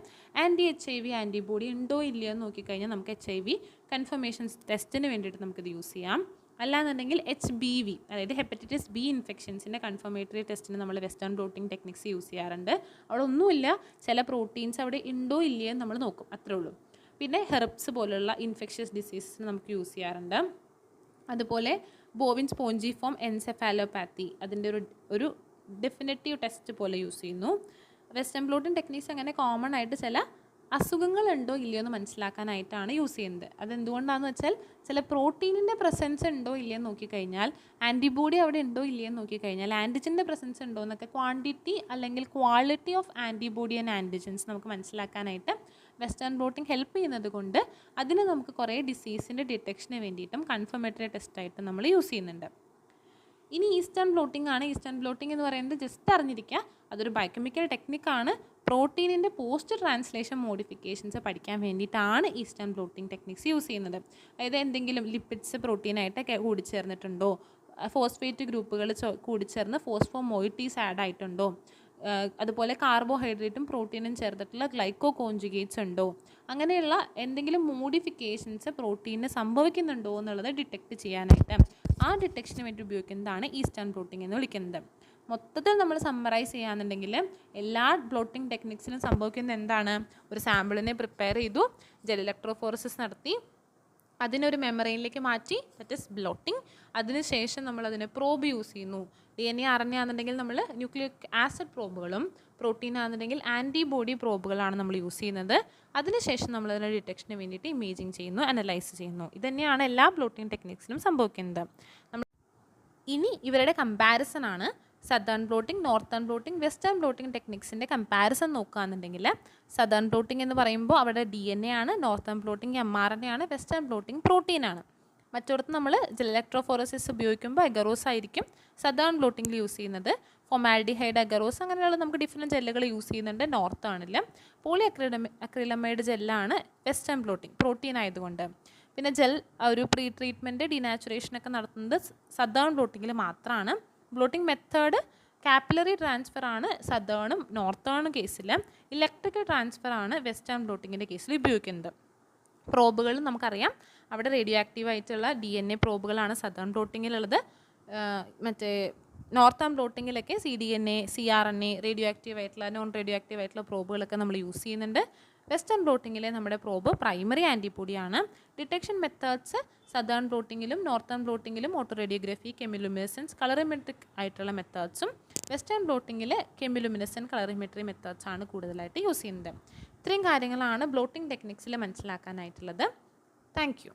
anti-HIV ആൻറ്റിബോഡി ഉണ്ടോ ഇല്ലയോ എന്ന് നോക്കിക്കഴിഞ്ഞാൽ നമുക്ക് HIV കൺഫർമേഷൻ ടെസ്റ്റിന് വേണ്ടിയിട്ട് നമുക്കിത് യൂസ് ചെയ്യാം. അല്ലാന്നുണ്ടെങ്കിൽ HBV, അതായത് ഹെപ്പറ്റൈറ്റിസ് B ഇൻഫെക്ഷൻസിൻ്റെ കൺഫർമേറ്ററി ടെസ്റ്റിന് നമ്മൾ വെസ്റ്റേൺ ബ്ലോട്ടിംഗ് ടെക്നിക്സ് യൂസ് ചെയ്യാറുണ്ട്. അവിടെ ഒന്നുമില്ല, ചില പ്രോട്ടീൻസ് അവിടെ ഉണ്ടോ ഇല്ലയോ നമ്മൾ നോക്കും, അത്രേ ഉള്ളൂ. പിന്നെ ഹെർബ്സ് പോലുള്ള ഇൻഫെക്ഷ്യസ് ഡിസീസസിന് നമുക്ക് യൂസ് ചെയ്യാറുണ്ട്. അതുപോലെ ബോവിൻ സ്പോഞ്ചിഫോം എൻസെഫാലോപാത്തി അതിൻ്റെ ഒരു ഡെഫിനറ്റീവ് ടെസ്റ്റ് പോലെ യൂസ് ചെയ്യുന്നു. വെസ്റ്റേൺ ബ്ലോട്ടിംഗ് ടെക്നിക്സ് അങ്ങനെ കോമൺ ആയിട്ട് ചില അസുഖങ്ങളുണ്ടോ ഇല്ലയോ എന്ന് മനസ്സിലാക്കാനായിട്ടാണ് യൂസ് ചെയ്യുന്നത്. അതെന്തുകൊണ്ടാണെന്ന് വെച്ചാൽ ചില പ്രോട്ടീനിൻ്റെ പ്രസൻസ് ഉണ്ടോ ഇല്ലയോ എന്ന് നോക്കിക്കഴിഞ്ഞാൽ, ആൻറ്റിബോഡി അവിടെ ഉണ്ടോ ഇല്ലയോ എന്ന് നോക്കിക്കഴിഞ്ഞാൽ, ആൻറ്റിജൻ്റെ പ്രസൻസ് ഉണ്ടോ എന്നൊക്കെ ക്വാണ്ടിറ്റി അല്ലെങ്കിൽ quality of antibody and antigens നമുക്ക് മനസ്സിലാക്കാനായിട്ട് വെസ്റ്റേൺ ബ്ലോട്ടിംഗ് ഹെൽപ്പ് ചെയ്യുന്നത് കൊണ്ട് അതിന് നമുക്ക് കുറേ ഡിസീസിൻ്റെ ഡിറ്റക്ഷന് വേണ്ടിയിട്ടും കൺഫർമേറ്ററി ടെസ്റ്റായിട്ട് നമ്മൾ യൂസ് ചെയ്യുന്നുണ്ട്. ഇനി ഈസ്റ്റേൺ ബ്ലോട്ടിംഗ് ആണ്. ഈസ്റ്റേൺ ബ്ലോട്ടിംഗ് എന്ന് പറയുന്നത് ജസ്റ്റ് അറിഞ്ഞിരിക്കുക, അതൊരു ബയോകെമിക്കൽ ടെക്നിക്കാണ്. പ്രോട്ടീനിൻ്റെ പോസ്റ്റ് ട്രാൻസ്ലേഷൻ മോഡിഫിക്കേഷൻസ് പഠിക്കാൻ വേണ്ടിയിട്ടാണ് ഈസ്റ്റേൺ ബ്ലോട്ടിംഗ് ടെക്നിക്സ് യൂസ് ചെയ്യുന്നത്. അതായത് എന്തെങ്കിലും ലിപ്പിഡ്സ് പ്രോട്ടീനായിട്ട് കൂടിച്ചേർന്നിട്ടുണ്ടോ, ഫോസ്ഫേറ്റ് ഗ്രൂപ്പുകൾ കൂടിച്ചേർന്ന് ഫോസ്ഫോ മൊയിറ്റീസ് ആഡ് ആയിട്ടുണ്ടോ, അതുപോലെ കാർബോഹൈഡ്രേറ്റും പ്രോട്ടീനും ചേർത്തിട്ടുള്ള ഗ്ലൈക്കോ കോൺജുഗേറ്റ്സ് ഉണ്ടോ, അങ്ങനെയുള്ള എന്തെങ്കിലും മോഡിഫിക്കേഷൻസ് പ്രോട്ടീനിന് സംഭവിക്കുന്നുണ്ടോ എന്നുള്ളത് ഡിറ്റക്റ്റ് ചെയ്യാനായിട്ട് ആ ഡിറ്റക്ഷന് വേണ്ടി ഉപയോഗിക്കുന്നതാണ് ഈസ്റ്റേൺ ബ്ലോട്ടിംഗ് എന്ന് വിളിക്കുന്നത്. മൊത്തത്തിൽ നമ്മൾ സമ്മറൈസ് ചെയ്യുകയാണെന്നുണ്ടെങ്കിൽ എല്ലാ ബ്ലോട്ടിംഗ് ടെക്നിക്സിനും സംഭവിക്കുന്നത് എന്താണ്, ഒരു സാമ്പിളിനെ പ്രിപ്പയർ ചെയ്തു, ജെൽ ഇലക്ട്രോഫോറസിസ് നടത്തി, അതിനൊരു മെമ്മറൈനിലേക്ക് മാറ്റി, ദറ്റ് ഇസ് ബ്ലോട്ടിംഗ്. അതിനുശേഷം നമ്മൾ അതിനെ പ്രോബ് യൂസ് ചെയ്യുന്നു. DNA RNA ആണെന്നുണ്ടെങ്കിൽ നമ്മൾ ന്യൂക്ലിയിക് ആസിഡ് പ്രോബുകളും, പ്രോട്ടീൻ ആണെന്നുണ്ടെങ്കിൽ ആൻറ്റിബോഡി പ്രോബുകളാണ് നമ്മൾ യൂസ് ചെയ്യുന്നത്. അതിനുശേഷം നമ്മൾ അതിൻ്റെ ഡിറ്റക്ഷന് വേണ്ടിയിട്ട് ഇമേജിങ് ചെയ്യുന്നു, അനലൈസ് ചെയ്യുന്നു. ഇതുതന്നെയാണ് എല്ലാ ബ്ലോട്ടിംഗ് ടെക്നിക്സിലും സംഭവിക്കുന്നത്. ഇനി ഇവരുടെ കമ്പാരിസൺ ആണ് southern blotting, northern blotting, Western blotting ടെക്നിക്സിൻ്റെ കമ്പാരിസൺ നോക്കുകയാണെന്നുണ്ടെങ്കിൽ സദേൺ ബ്ലോട്ടിംഗ് എന്ന് പറയുമ്പോൾ അവിടെ DNA ആണ്, നോർത്തേൺ ബ്ലോട്ടിംഗ് mRNA ആണ്, വെസ്റ്റേൺ ബ്ലോട്ടിംഗ് പ്രോട്ടീനാണ്. മറ്റൊടത്ത് നമ്മൾ ജെൽ ഇലക്ട്രോഫോറസിസ് ഉപയോഗിക്കുമ്പോൾ അഗറോസ് ആയിരിക്കും സദേൺ ബ്ലോട്ടിങ്ങിൽ യൂസ് ചെയ്യുന്നത്. ഫൊമാൽഡിഹൈഡ്, അഗറോസ് അങ്ങനെയുള്ള നമുക്ക് ഡിഫറെൻറ്റ് ജെല്ലുകൾ യൂസ് ചെയ്യുന്നുണ്ട് നോർത്താണിൽ. പോളി അക്രിലമൈഡ് ജെല്ലാണ് വെസ്റ്റേൺ ബ്ലോട്ടിംഗ്, പ്രോട്ടീൻ ആയതുകൊണ്ട്. പിന്നെ ജെൽ ഒരു പ്രീ ട്രീറ്റ്മെൻറ്റ് ഡിനാച്ചുറേഷനൊക്കെ നടത്തുന്നത് സദേൺ ബ്ലോട്ടിങ്ങിൽ മാത്രമാണ്. ബ്ലോട്ടിംഗ് മെത്തേഡ് കാപ്പിലറി ട്രാൻസ്ഫർ ആണ് സദേണും നോർത്തേണും കേസിൽ. ഇലക്ട്രിക്കൽ ട്രാൻസ്ഫർ ആണ് വെസ്റ്റേൺ ബ്ലോട്ടിങ്ങിൻ്റെ കേസിൽ ഉപയോഗിക്കുന്നത്. പ്രോബുകൾ നമുക്കറിയാം, അവിടെ റേഡിയോ ആക്റ്റീവ് ആയിട്ടുള്ള DNA പ്രോബുകളാണ് സദേൺ ബ്ലോട്ടിങ്ങിലുള്ളത്. മറ്റേ നോർത്തേൺ ബ്ലോട്ടിങ്ങിലൊക്കെ cDNA, cRNA, റേഡിയോ ആക്റ്റീവ് ആയിട്ടുള്ള നോൺ റേഡിയോ ആക്റ്റീവ് ആയിട്ടുള്ള പ്രോബുകളൊക്കെ നമ്മൾ യൂസ് ചെയ്യുന്നുണ്ട്. വെസ്റ്റേൺ ബ്ലോട്ടിങ്ങിലെ നമ്മുടെ പ്രോബ് പ്രൈമറി ആൻറ്റിബോഡിയാണ്. ഡിറ്റക്ഷൻ മെത്തേഡ്സ് സദേൺ ബ്ലോട്ടിങ്ങിലും നോർത്തേൺ ബ്ലോട്ടിങ്ങിലും ഓട്ടോ റേഡിയോഗ്രഫി, കെമിലുമിനസെൻസ്, കളറിമെട്രിക് ആയിട്ടുള്ള മെത്തേഡ്സും, വെസ്റ്റേൺ ബ്ലോട്ടിങ്ങിൽ കെമിലുമിനസെൻറ്റ്, കളറിമെട്രി മെത്തേഡ്സ് ആണ് കൂടുതലായിട്ട് യൂസ് ചെയ്യുന്നത്. ഇത്രയും കാര്യങ്ങളാണ് ബ്ലോട്ടിംഗ് ടെക്നിക്സിൽ മനസ്സിലാക്കാനായിട്ടുള്ളത്. Thank U.